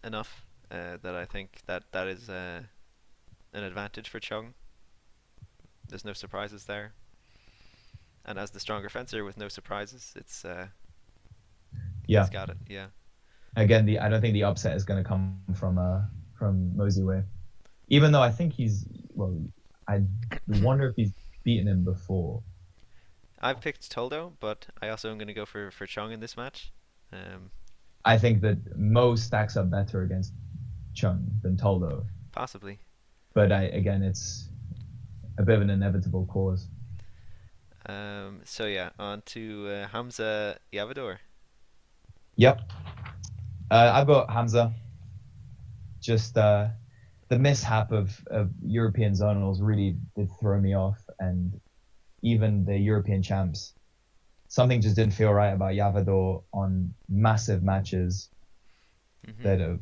enough that I think that is an advantage for Chung. There's no surprises there, and as the stronger fencer with no surprises, he's Yeah, got it. Yeah. again, the I don't think the upset is going to come from Mosey Wei, even though I think he's well. I wonder if he's beaten him before. I've picked Toldo, but I also am going to go for Chung in this match. Um, I think that Mo stacks up better against Chung than Toldo, Possibly. but again, it's a bit of an inevitable cause. So yeah, on to Hamza Yavador. Yep, I've got Hamza. Just the mishap of European zonals really did throw me off, and even the European champs, something just didn't feel right about Yavador on massive matches Hmm.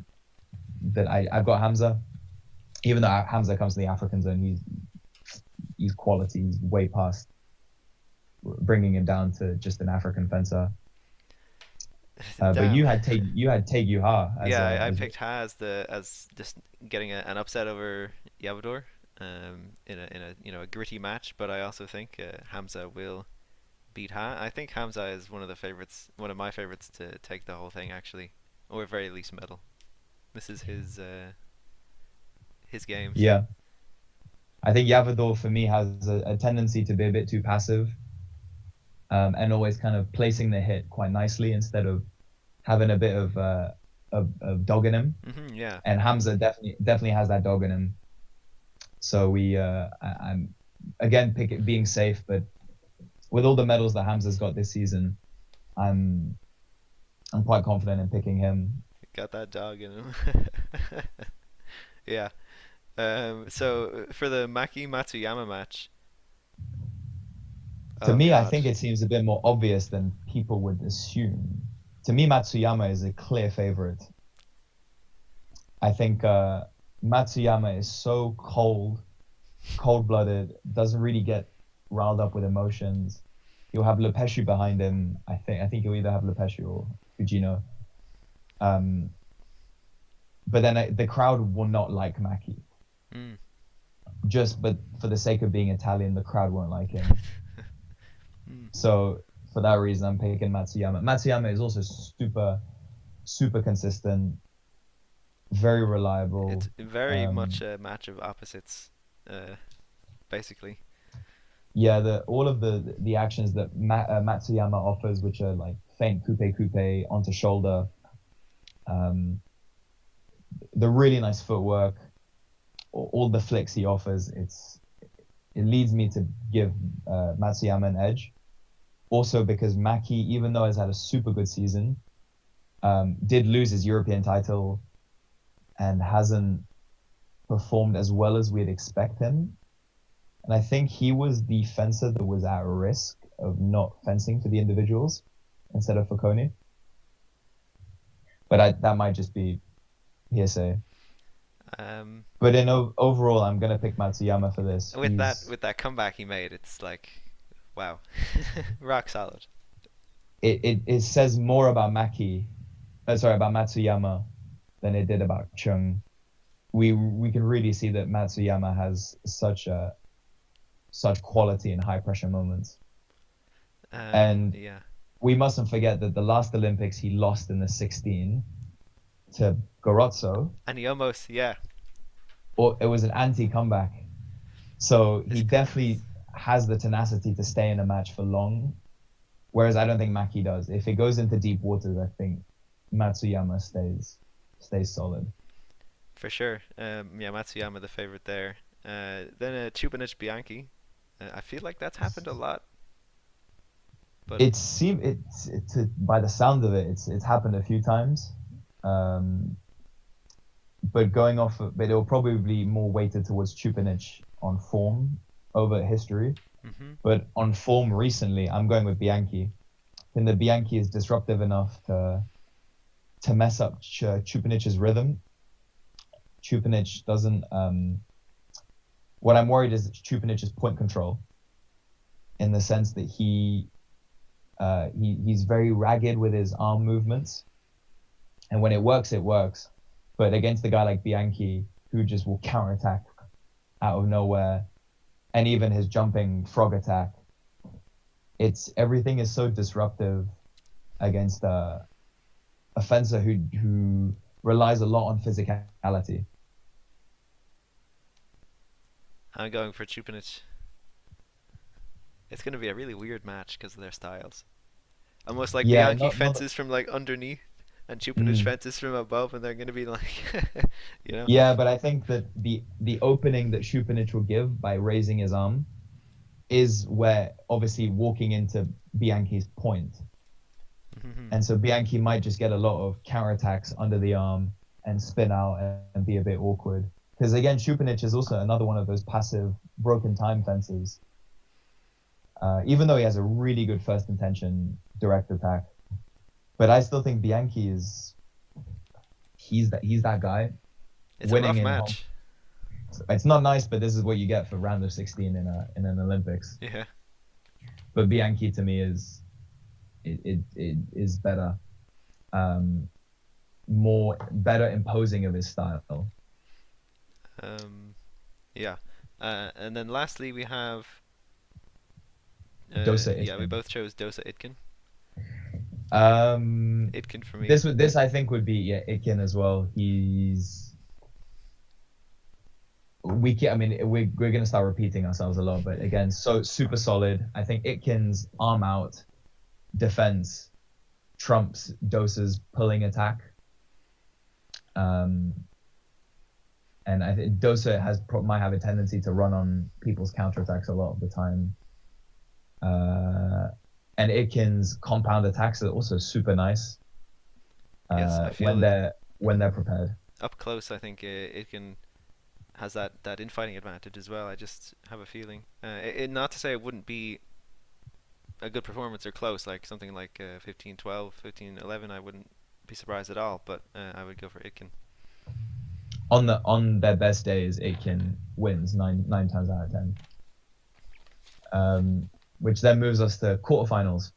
that I've got Hamza. Even though Hamza comes to the African zone, he's quality. He's way past bringing him down to just an African fencer. But Damn. you had Tae Ha Yeah, I as picked Ha as just getting an upset over Yavador, in a a gritty match. But I also think Hamza will beat Ha. I think Hamza is one of the favorites, one of my favorites to take the whole thing actually, or at very least medal. This is his games. yeah. I think Yavador for me has a tendency to be a bit too passive, and always kind of placing the hit quite nicely instead of having a bit of of dog in him, Yeah. and Hamza definitely has that dog in him. So I'm again being safe, but with all the medals that Hamza's got this season, I'm I'm quite confident in picking him. Got that dog in him. Yeah. So for the Maki Matsuyama match, To oh me, I God. think it seems a bit more obvious than people would assume. To me, Matsuyama is a clear favorite. I think Matsuyama is so cold-blooded, doesn't really get riled up with emotions. You'll have Lepeshu behind him. I think you'll either have Lepeshu or Fujino. Um, but then the crowd will not like Maki. Mm. But for the sake of being Italian, the crowd won't like him. Mm. So for that reason, I'm picking Matsuyama. Matsuyama is also super consistent, very reliable. It's very Um, much a match of opposites, basically. yeah, all of the actions that Matsuyama offers, which are like feint, coupe onto shoulder, um, the really nice footwork, all the flicks he offers, it leads me to give Matsuyama an edge. Also because Maki, even though has had a super good season, did lose his European title and hasn't performed as well as we'd expect him. And I think he was the fencer that was at risk of not fencing for the individuals instead of Falcone. But that might just be hearsay. Um, But overall, I'm gonna pick Matsuyama for this. with that comeback he made, it's like, wow, rock solid. It says more about about Matsuyama than it did about Chung. We can really see that Matsuyama has such quality in high pressure moments. And Yeah. we mustn't forget that the last Olympics he lost in the 16 to Gorozzo, And he almost, yeah. or it was an anti-comeback. So he It's, definitely has the tenacity to stay in a match for long, whereas I don't think Maki does. If it goes into deep waters, I think Matsuyama stays solid. for sure. Yeah, Matsuyama the favorite there. Then Chupinich Bianchi. I feel like that's happened a lot, but It's by the sound of it, it's happened a few times. Um, but but it'll probably be more weighted towards Chupinich on form over history. hmm But on form recently, I'm going with Bianchi. And the Bianchi is disruptive enough to mess up Chupinich's rhythm. Chupinich doesn't. What I'm worried is Chupinich's point control, in the sense that he's very ragged with his arm movements, and when it works, it works. But against a guy like Bianchi, who just will counterattack out of nowhere, and even his jumping frog attack, everything is so disruptive against a fencer who relies a lot on physicality. I'm going for Chupinich. It's going to be a really weird match because of their styles. Almost like Yeah, Bianchi not. fences from like underneath, and Chupinich Mm. fences from above, and they're going to be like, you know. Yeah, but I think that the opening that Chupinich will give by raising his arm is where obviously walking into Bianchi's point. And so Bianchi might just get a lot of counterattacks under the arm and spin out and be a bit awkward. Because again, Chupinich is also another one of those passive broken time fencers. Even though he has a really good first intention direct attack, but I still think Bianchi he's that guy It's a winning rough in home. match. It's not nice, but this is what you get for round of 16 in an Olympics. Yeah. But Bianchi to me it is better, more better imposing of his style. Yeah. And then lastly we have. Dosa Yeah, we Itkin. both chose Dosa Itkin. Um, Itkin for me. this I think would be Itkin as well. I mean, we're gonna start repeating ourselves a lot, but again, so super solid. I think Itkin's arm out defense trumps Dosa's pulling attack. Um, and I think Dosa might have a tendency to run on people's counterattacks a lot of the time. Uh, and Itkin's compound attacks are also super nice Yes, I when feel they're prepared. up close. I think it can has that infighting advantage as well. I just have a feeling. Not to say it wouldn't be a good performance or close, like something like 15-12, 15-11. I wouldn't be surprised at all, but I would go for Itkin. On their best days, Itkin wins nine times out of 10. Which then moves us to quarterfinals.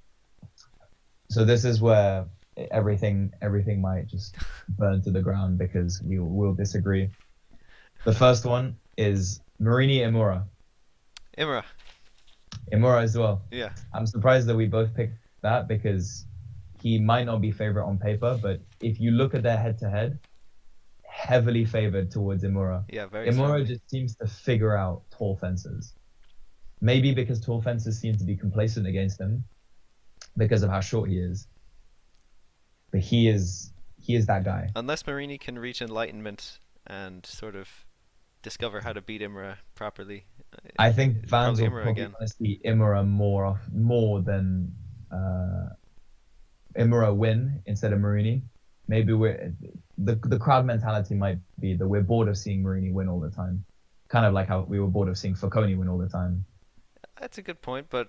So this is where everything might just burn to the ground because we will disagree. The first one is Marini Imura. Imra, Imura as well. yeah, I'm surprised that we both picked that because he might not be favorite on paper, but if you look at their head to head, heavily favored towards Imura. yeah, very Imura strongly. just seems to figure out tall fences. Maybe because tall fences seem to be complacent against him because of how short he is. But he is that guy. Unless Marini can reach enlightenment and sort of discover how to beat Imra properly, I think it's fans probably will Imra probably again. want to see more than uh, Imura win instead of Marini. Maybe the crowd mentality might be that we're bored of seeing Marini win all the time, kind of like how we were bored of seeing Falcone win all the time. That's a good point, but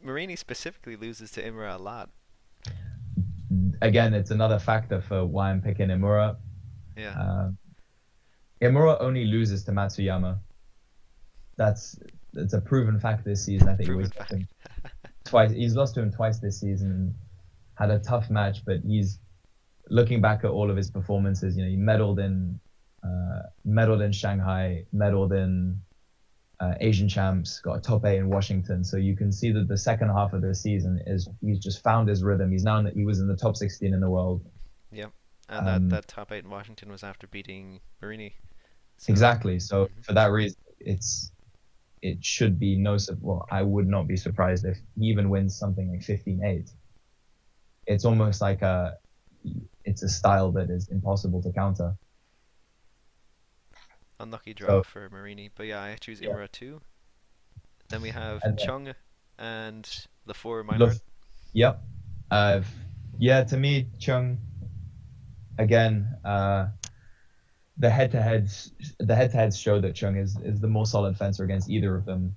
Marini specifically loses to Imra a lot. Again, it's another factor for why I'm picking Imura. Yeah, Uh, Imura only loses to Matsuyama. That's it's a proven fact this season. I think proven he's lost to fact. him twice. He's lost to him twice this season and had a tough match. But he's looking back at all of his performances. He medaled in Shanghai, medaled in Asian champs, got a top eight in Washington. So you can see that the second half of the season is he's just found his rhythm. He was in the top 16 in the world. Yep, and Um, that top eight in Washington was after beating Marini. So, exactly. So mhm. for that reason, it should be well, I would not be surprised if he even wins something like 15-8. It's almost like it's a style that is impossible to counter. Unlucky draw So for Marini. But yeah, I choose yeah, Imra too. Then we have and Chung and Lafort look, Meinhardt. yep, uh, yeah. To me, Chung again. The head-to-heads show that Chung is the more solid fencer against either of them.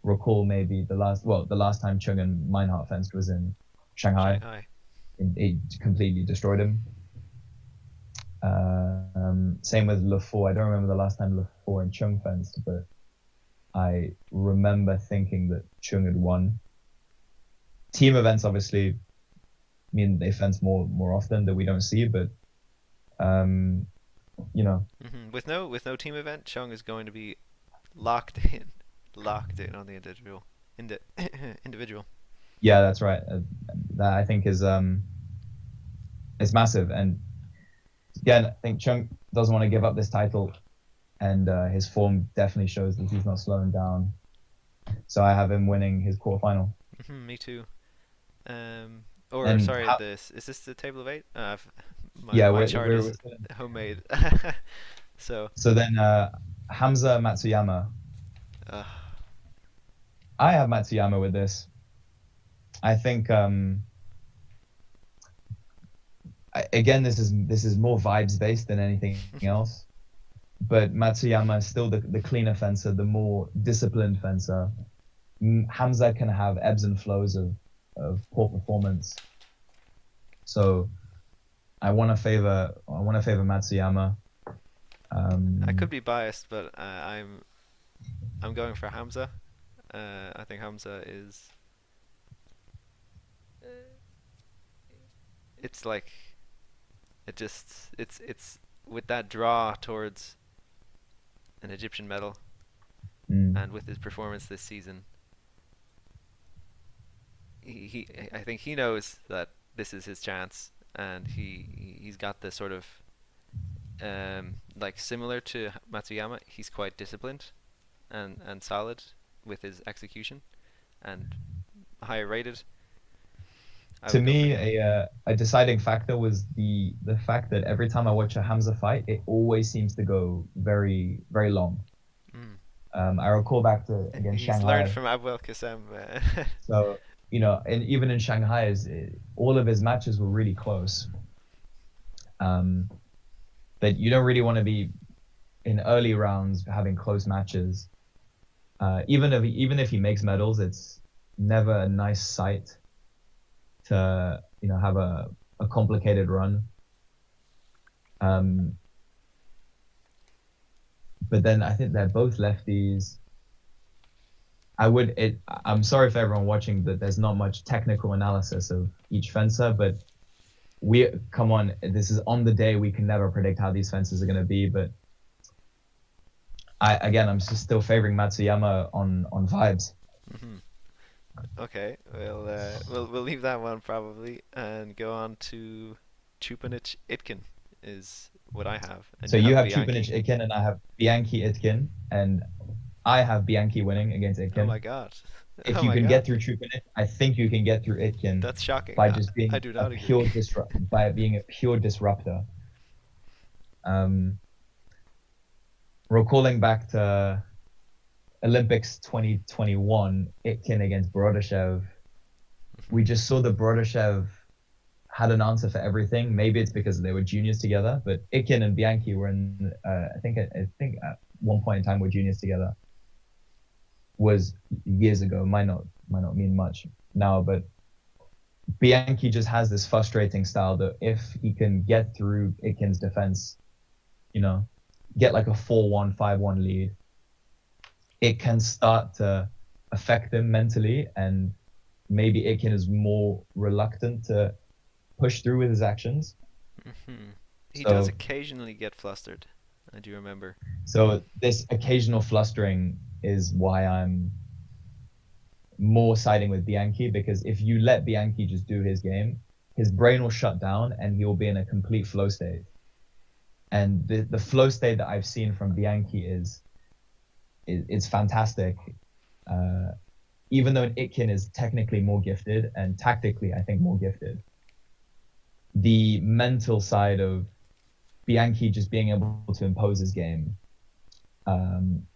Recall maybe the last time Chung and Meinhardt fenced was in Shanghai. Shanghai. It completely destroyed him. Same with LeFort. I don't remember the last time LeFort and Chung fenced, but I remember thinking that Chung had won. Team events obviously mean they fence more often that we don't see, but um, you know, With no team event, Chung is going to be locked in, locked in on the individual. yeah, that's right. That I think is massive. And again, I think Chung doesn't want to give up this title, and his form definitely shows that he's not slowing down. So I have him winning his quarterfinal. Me too. Or And sorry, this is this the table of eight? My yeah, my we're, chart we're, is we're still in. homemade. So, So then Hamza Matsuyama. uh, I have Matsuyama with this. I think again this is more vibes based than anything else. But Matsuyama is still the cleaner fencer, the more disciplined fencer. Hamza can have ebbs and flows of poor performance. So I want to favor Matsuyama. I could Um, be biased, but I'm going for Hamza. I think Hamza is. Uh, it's like it's with that draw towards an Egyptian medal mm, and with his performance this season, he I think he knows that this is his chance, and he's got this sort of like similar to Matsuyama. He's quite disciplined and solid with his execution and higher rated. I To would go for me, him. a deciding factor was the fact that every time I watch a Hamza fight, it always seems to go very very long. Mm. I recall back to against He's learned Shanghai. from Abwel Kasem. So and even in Shanghai, all of his matches were really close. Um, that you don't really want to be in early rounds having close matches. Even if he makes medals, it's never a nice sight to have a complicated run. Um, but then I think they're both lefties. I'm sorry for everyone watching that there's not much technical analysis of each fencer, but we come on, this is on the day, we can never predict how these fences are going to be. But I'm just still favoring Matsuyama on vibes. Hmm. Okay, we'll leave that one probably and go on to Chupanich Itkin is what I have, and So you you have have Bianchi. Chupanich Itkin, and I have Bianchi Itkin, and I have Bianchi winning against Oh Itkin. my god. If Oh you my can god. get through Chupanich, I think you can get through Itkin That's shocking. by just I being do a not agree. pure disruptor. Um, Recalling back to Olympics 2021, Itkin against Borodashev, we just saw that Borodashev had an answer for everything. Maybe it's because they were juniors together, but Itkin and Bianchi were in, I think at one point in time were juniors together. Was years ago. Might not mean much now, but Bianchi just has this frustrating style that if he can get through Itkin's defense, you know, get like a 4-1, 5-1 lead, it can start to affect him mentally, and maybe Itkin is more reluctant to push through with his actions. Hmm. He does So occasionally get flustered. I do remember. so this occasional flustering is why I'm more siding with Bianchi, because if you let Bianchi just do his game, his brain will shut down and he will be in a complete flow state. And the flow state that I've seen from Bianchi is fantastic. Uh, Even though Itkin is technically more gifted and tactically, I think, more gifted, the mental side of Bianchi just being able to impose his game um,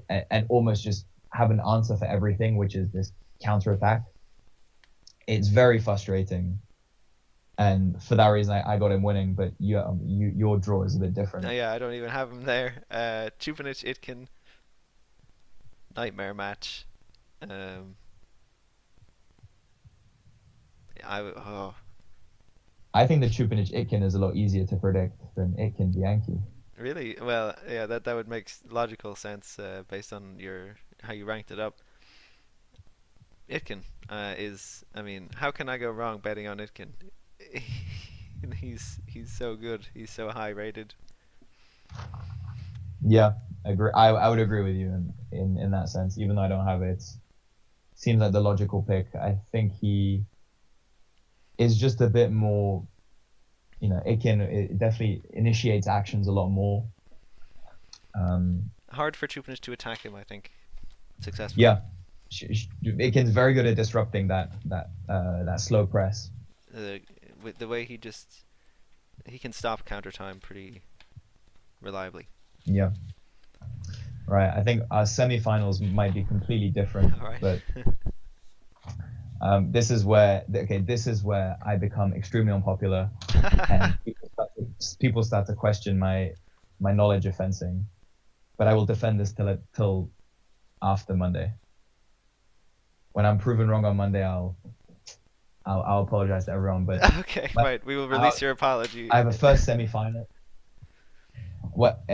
and almost just have an answer for everything, which is this counter attack. It's very frustrating, and for that reason, I got him winning. But your draw is a bit Oh different. yeah, I don't even have him there. Chupanich Itkin nightmare match. Um, oh, I think the Chupanich Itkin is a lot easier to predict than Itkin Bianchi. really? Well, yeah, that would make logical sense based on your how you ranked it up. Itkin is. I mean, how can I go wrong betting on Itkin? He's so good. He's so high rated. Yeah, agree. I would agree with you in that sense. Even though I don't have it, seems like the logical pick. I think he is just a bit more. It definitely initiates actions a lot more. Hard for Chupanich to attack him, I think, successfully. Yeah, Iken's very good at disrupting that slow press. Uh, with the way he can stop counter time pretty reliably. Yeah, right. I think our semifinals might be completely different, All right. but this is where I become extremely unpopular, and people start to question my knowledge of fencing. But I will defend this till after Monday. When I'm proven wrong on Monday, I'll apologize to everyone. But Okay, my, right. We will I release your apology. I have a first semifinal.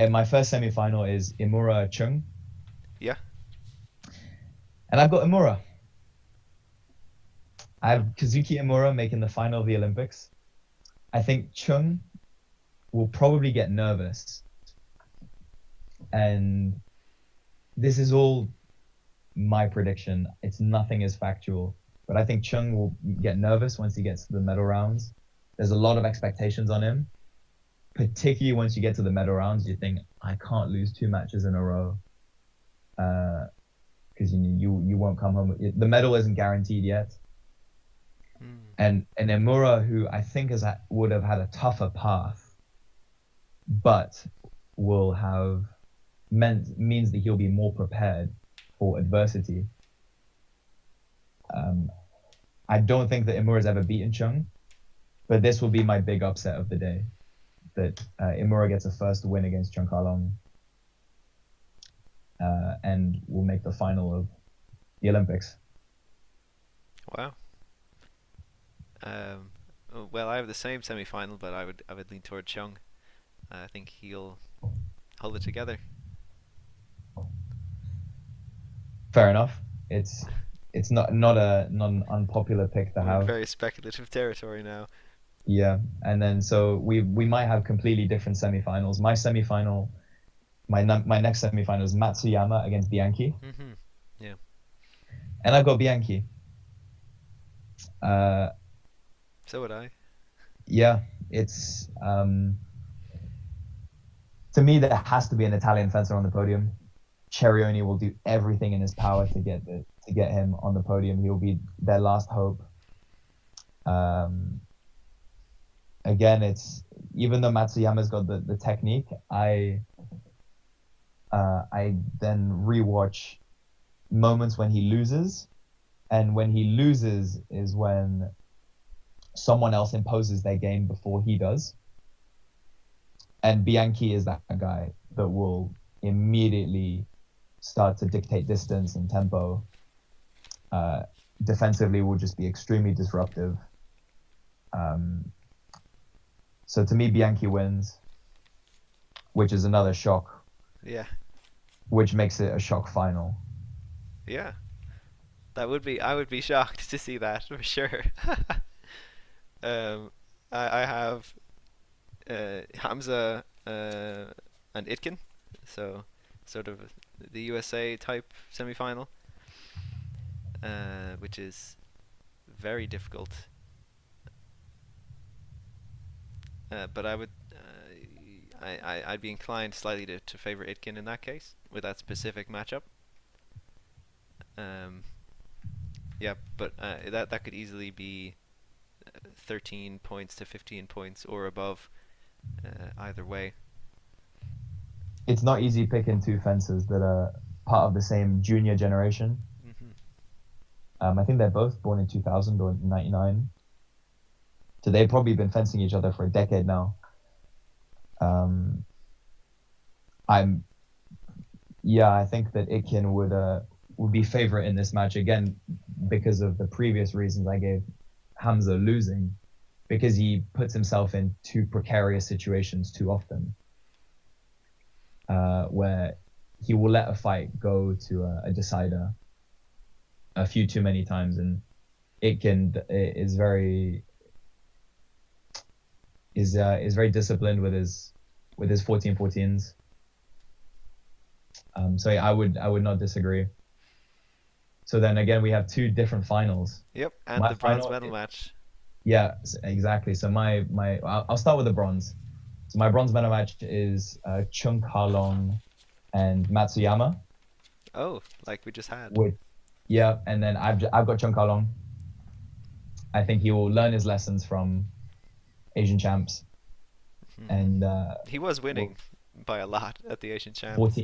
My first semifinal is Imura Chung, Yeah. and I've got Imura. I No. have Kazuki Imura making the final of the Olympics. I think Chung will probably get nervous, and this is all my prediction. It's nothing is factual, but I think Chung will get nervous once he gets to the medal rounds. There's a lot of expectations on him, particularly once you get to the medal rounds. You think, I can't lose two matches in a row, because you won't come home. The medal isn't guaranteed yet. Mm. and Emura, who I think would have had a tougher path, but will have means that he'll be more prepared for adversity. Um, I don't think that Imura's ever beaten Chung, but this will be my big upset of the day. That Imura gets a first win against Chung Kalong, and will make the final of the Olympics. Wow. Um, well, I have the same semi-final, but I would lean toward Chung. I think he'll hold it together. Fair enough. It's not an unpopular pick to We're in have. very speculative territory now. Yeah, and then so we might have completely different semifinals. My next semifinal is Matsuyama against Bianchi, Yeah. and I've got Bianchi. Uh, So would I. yeah, it's to me there has to be an Italian fencer on the podium. Cerioni will do everything in his power to get him on the podium. He'll be their last hope. Um, Again, it's even though Matsuyama's got the technique, I then rewatch moments when he loses, and when he loses is when someone else imposes their game before he does. And Bianchi is that guy that will immediately start to dictate distance and tempo. Uh, Defensively, will just be extremely disruptive. Um, so to me, Bianchi wins, which is another shock, Yeah. which makes it a shock final. Yeah. That would be. I would be shocked to see that for sure. um, I have Hamza and Itkin, so sort of the USA type semi-final, which is very difficult. But I would, I'd be inclined slightly to favor Itkin in that case with that specific matchup. Um, yeah, but that could easily be 13 points to 15 points or above, either way. It's not easy picking two fencers that are part of the same junior generation. Hmm. I think they're both born in 2000 or 99. So they've probably been fencing each other for a decade now. Um, I'm Yeah, I think that Itkin would be favorite in this match again because of the previous reasons I gave Hamza losing, because he puts himself in too precarious situations too often, where he will let a fight go to a decider a few too many times, and Itkin is very disciplined with his 14-14s. So yeah, I would not disagree. So then again, we have two different finals. Yep, and My the bronze final, medal match. yeah, exactly. So I'll start with the bronze. So my bronze medal match is Chung Kalong and Matsuyama. Oh, like we just had. With Yeah, and then I've got Chung Kalong. I think he will learn his lessons from Asian champs, Hmm. and He was will winning by a lot at the Asian Champs, 14,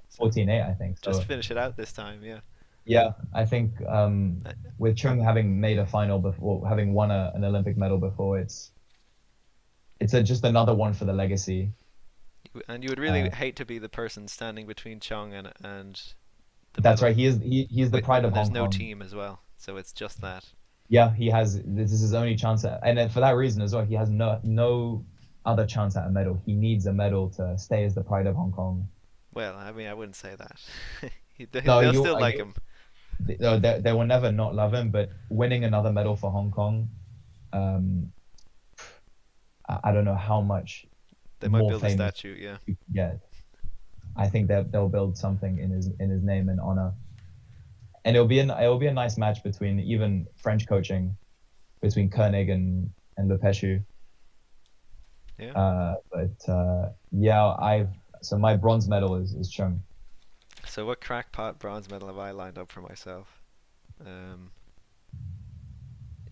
so 14-8, I think. just So finish it out this time. Yeah. yeah, I think Uh, with Chung having made a final before, having won an Olympic medal before, just another one for the legacy. And you would really Uh, hate to be the person standing between Chung and the that's medal, right. He is the pride when of there's Hong no Kong. team as well. So it's just that. Yeah, this is his only chance and then for that reason as well, he has no other chance at a medal. He needs a medal to stay as the pride of Hong Kong. Well, I mean, I wouldn't say that. No, They'll still like him. no, they will never not love him, but winning another medal for Hong Kong, um, I don't know how much They might more build a famous statue. Yeah. you can get. I think that they'll build something in his name and honor, and it'll be a nice match between even French coaching between Koenig and Lepeshu. Yeah. But yeah, I've so my bronze medal is Chung. So what crackpot bronze medal have I lined up for myself? Um,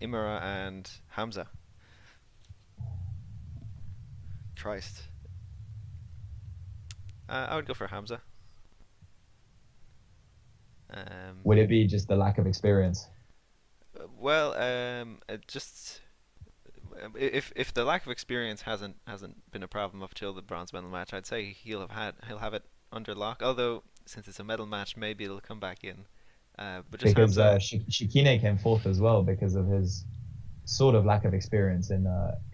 Imura and Hamza. Christ. I would go for Hamza. Um, Would it be just the lack of experience? well, just if the lack of experience hasn't been a problem up till the bronze medal match, I'd say he'll have it under lock. Although since it's a medal match, maybe it'll come back in. But just Because Hamza, Shikine came fourth as well because of his sort of lack of experience in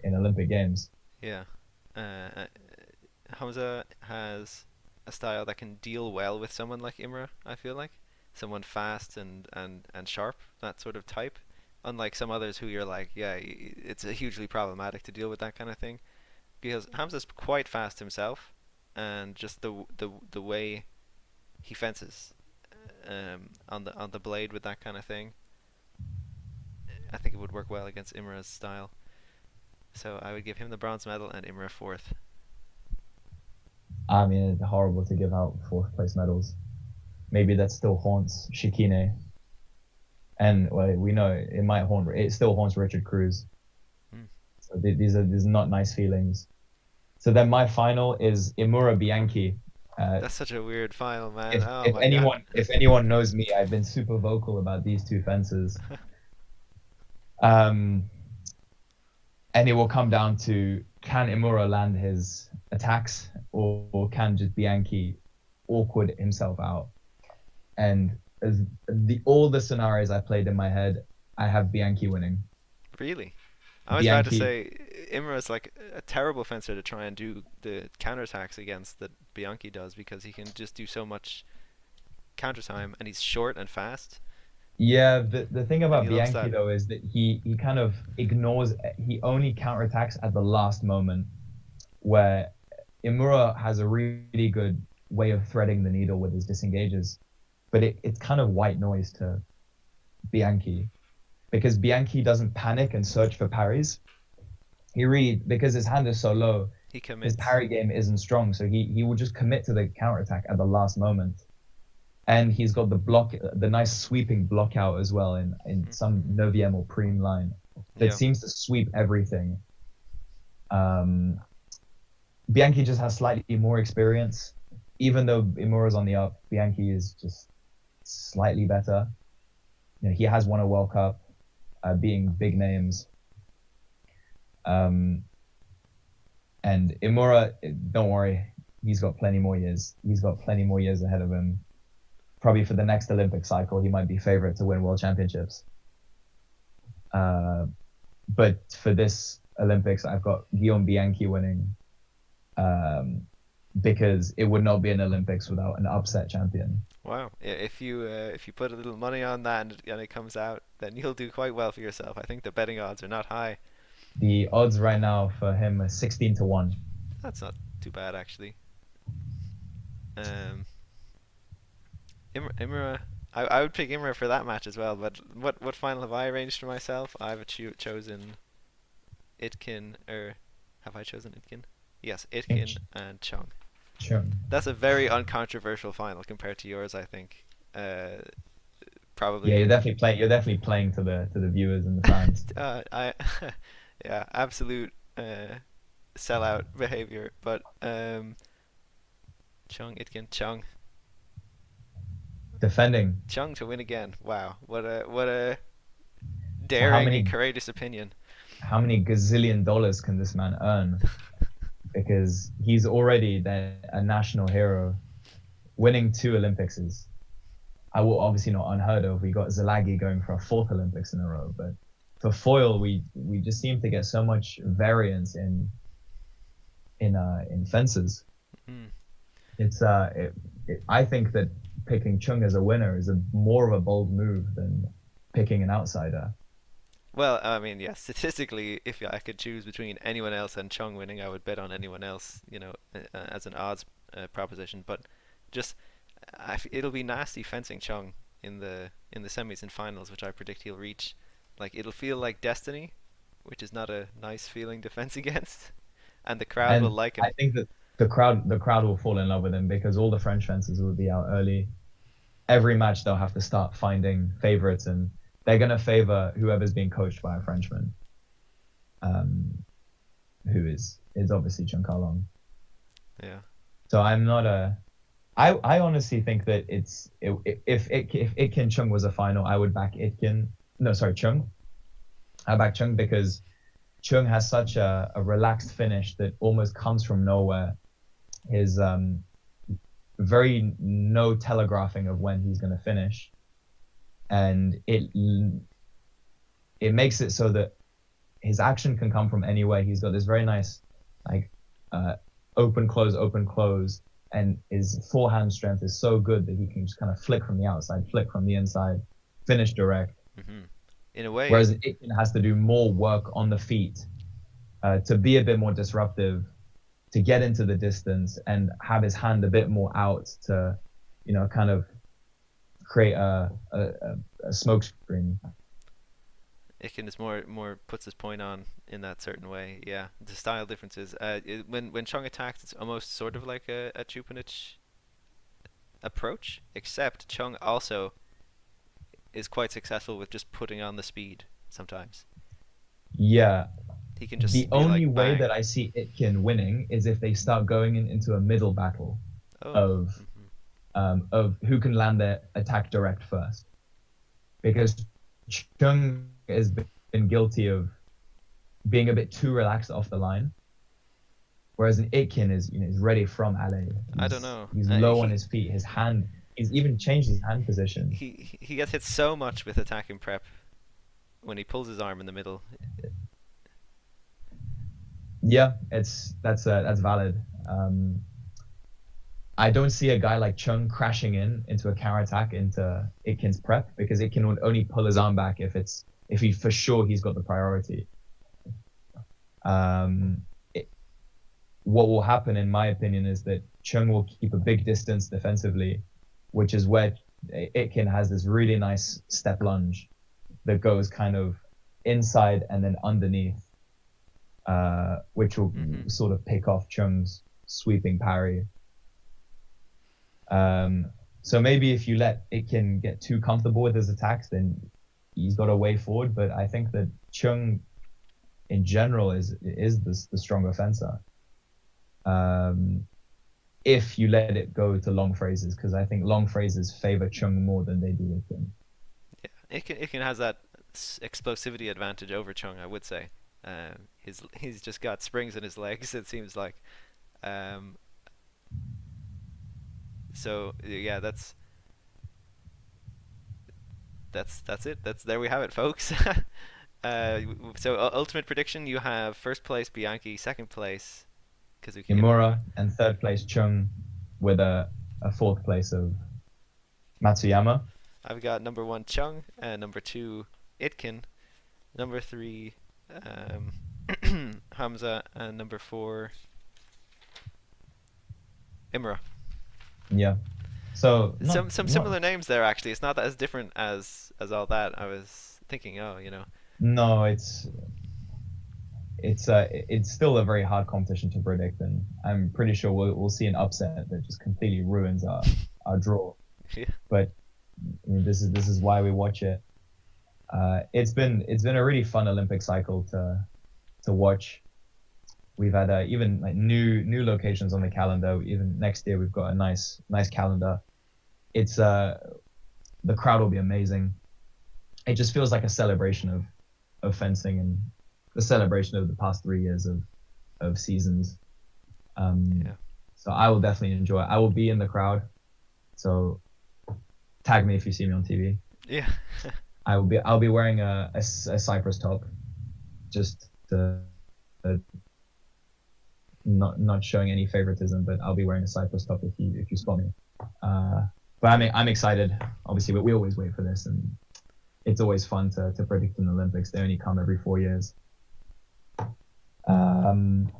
Olympic Games. yeah. Uh, Hamza has a style that can deal well with someone like Imra, I feel like. Someone fast and sharp, that sort of type. Unlike some others who you're like, yeah, it's a hugely problematic to deal with that kind of thing. Because Hamza's quite fast himself, and just the way he fences on the blade with that kind of thing, I think it would work well against Imra's style. So I would give him the bronze medal and Imra fourth. I mean, it's horrible to give out fourth place medals. Maybe that still haunts Shikine, and well, we know it might haunt. It still haunts Richard Cruz. Mm. So these are not nice feelings. So then my final is Imura Bianchi. That's such a weird final, man. Oh If my god. anyone knows me, I've been super vocal about these two fences. Um, and it will come down to, can Imura land his attacks, or can just Bianchi awkward himself out? And as all the scenarios I played in my head, I have Bianchi winning. Really? I was about to Bianchi, say Imra is like a terrible fencer to try and do the counterattacks against that Bianchi does because he can just do so much counter time and he's short and fast yeah. The thing and about he loves Bianchi that. though is that he kind of ignores. He only counterattacks at the last moment, where Imura has a really good way of threading the needle with his disengages, but it's kind of white noise to Bianchi because Bianchi doesn't panic and search for parries. He really, because his hand is so low, He his commits. parry game isn't strong, so he will just commit to the counterattack at the last moment. And he's got the nice sweeping block out as well in Hmm. some Noviem or Preem line that Yeah. seems to sweep everything. Um, Bianchi just has slightly more experience, even though Imura's on the up. Bianchi is just slightly better. You know, he has won a World Cup, being big names. Um, and Imura, don't worry, he's got plenty more years. He's got plenty more years ahead of him. Probably for the next Olympic cycle, he might be favorite to win world championships. Uh, but for this Olympics, I've got Guillaume Bianchi winning, um, because it would not be an Olympics without an upset champion. Wow. Yeah, if you put a little money on that and it comes out, then you'll do quite well for yourself. I think the betting odds are not high. The odds right now for him are 16 to 1. That's not too bad actually. Um, Imra, I would pick Imra for that match as well. But what final have I arranged for myself? I've chosen Itkin, or have I chosen Itkin? Yes, Itkin and Chung. Sure. That's a very uncontroversial final compared to yours, I think. Yeah, Probably, you're definitely playing to the viewers and the fans. I, yeah, absolute sellout behavior. But Chung, Itkin, Defending. Chung to win again. Wow, what a So how daring and many courageous opinion. gazillion dollars can this man earn? Because he's already a national hero. Winning two Olympics is, I will obviously not unheard of. We got Zalagi going for a fourth Olympics in a row, but for foil, we just seem to get so much variance in fences. Mm. It's I think that picking Chung as a winner is a more of a bold move than picking an outsider. Well, I mean, yeah, statistically, if I could choose between anyone else and Chung winning, I would bet on anyone else, as an odds proposition. But just, it'll be nasty fencing Chung in the semis and finals, which I predict he'll reach. Like it'll feel like destiny, which is not a nice feeling to fence against, and the crowd will And like I him. think that the crowd will fall in love with him because all the French fences will be out early. Every match they'll have to start finding favorites and they're gonna favor whoever's being coached by a Frenchman, um, who is obviously Chung Kalong. Yeah. So I'm not a. I honestly think that if Itkin Chung was a final, I would back Itkin. No, sorry, Chung. I back Chung because Chung has such a relaxed finish that almost comes from nowhere. His very no telegraphing of when he's going to finish, and it makes it so that his action can come from anywhere. He's got this very nice like uh, open close, and his forehand strength is so good that he can just kind of flick from the outside, flick from the inside, finish direct. Hmm. In a way, Whereas Itkin has to do more work on the feet to be a bit more disruptive, to get into the distance and have his hand a bit more out to, kind of create a smoke screen. Ikin is more puts his point on in that certain way. Yeah, the style differences. When Chung attacks, it's almost sort of like a Chupanich approach, except Chung also is quite successful with just putting on the speed sometimes. Yeah, He can the just be only like way that bang. I see Itkin winning is if they start going into a middle battle Oh. of Hmm. who can land their attack direct first, because Chung has been guilty of being a bit too relaxed off the line, whereas an Itkin is ready from alley. I don't He's know. he's low on his feet. His hand, he's even changed his hand position. He gets hit so much with attacking prep when he pulls his arm in the middle. Yeah, that's valid. I don't see a guy like Chung crashing into a counter attack into Itkin's prep, because Itkin would only pull his arm back if he for sure he's got the priority. Um, it, what will happen, in my opinion, is that Chung will keep a big distance defensively, which is where Itkin has this really nice step lunge that goes kind of inside and then underneath, which will Hmm. sort of pick off Chung's sweeping parry. So maybe if you let Itkin get too comfortable with his attacks, then he's got a way forward. But I think that Chung, in general, is the stronger fencer. Um, if you let it go to long phrases, because I think long phrases favor Chung more than they do Itkin. Yeah, Ikin has that explosivity advantage over Chung, I would say. He's just got springs in his legs. It seems like. Um, so yeah, that's it. That's there we have it, folks. So ultimate prediction: you have first place Bianchi, second place Kazuki Imura. Imura and third place Chung, with a fourth place of Matsuyama. I've got number one Chung, and number two Itkin, number three Hamza, and number four Imura. Yeah. So Some not similar names there actually. It's not that as different as all that. I was thinking, oh, no, it's still a very hard competition to predict, and I'm pretty sure we'll see an upset that just completely ruins our draw. yeah. But I mean, this is why we watch it. It's been a really fun Olympic cycle to watch. We've had even like new locations on the calendar. Even next year, we've got a nice calendar. It's The crowd will be amazing. It just feels like a celebration of fencing, and the celebration of the past 3 years of seasons. Um, Yeah. so I will definitely enjoy it. I will be in the crowd. So tag me if you see me on TV. Yeah. I'll be wearing a Cypress top, just to, not showing any favoritism, but I'll be wearing a Cypress top if you spot me. But I'm excited. Obviously, but we always wait for this, and it's always fun to predict in the Olympics. They only come every 4 years. Um,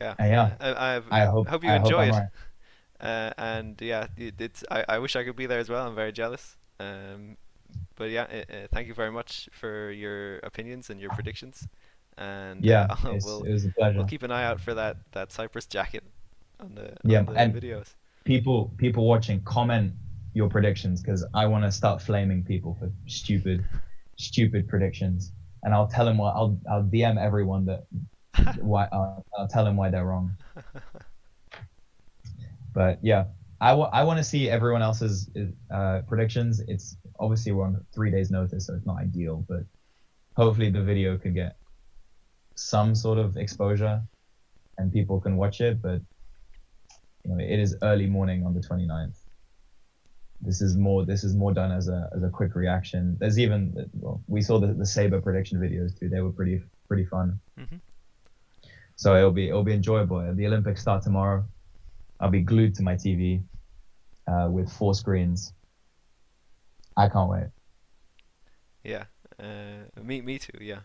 Yeah. and yeah, I I hope hope you I hope enjoy I'm it. right. And yeah, I wish I could be there as well. I'm very jealous. But yeah, thank you very much for your opinions and your predictions. And Yeah, we'll it was a we'll pleasure. keep an eye out for that Cypress jacket on the Yeah, on the and videos. people watching, comment your predictions, because I want to start flaming people for stupid predictions, and I'll tell him what I'll DM everyone that why I'll tell him why they're wrong. But yeah, I want to see everyone else's predictions. It's obviously we're on 3 days notice, so it's not ideal, but hopefully the video could get some sort of exposure and people can watch it. But it is early morning on the 29th. This is more done as a quick reaction. There's even we saw the Saber prediction videos too. They were pretty fun. Hmm. So it'll be enjoyable. The Olympics start tomorrow. I'll be glued to my TV with 4 screens. I can't wait. Yeah. Me too. Yeah.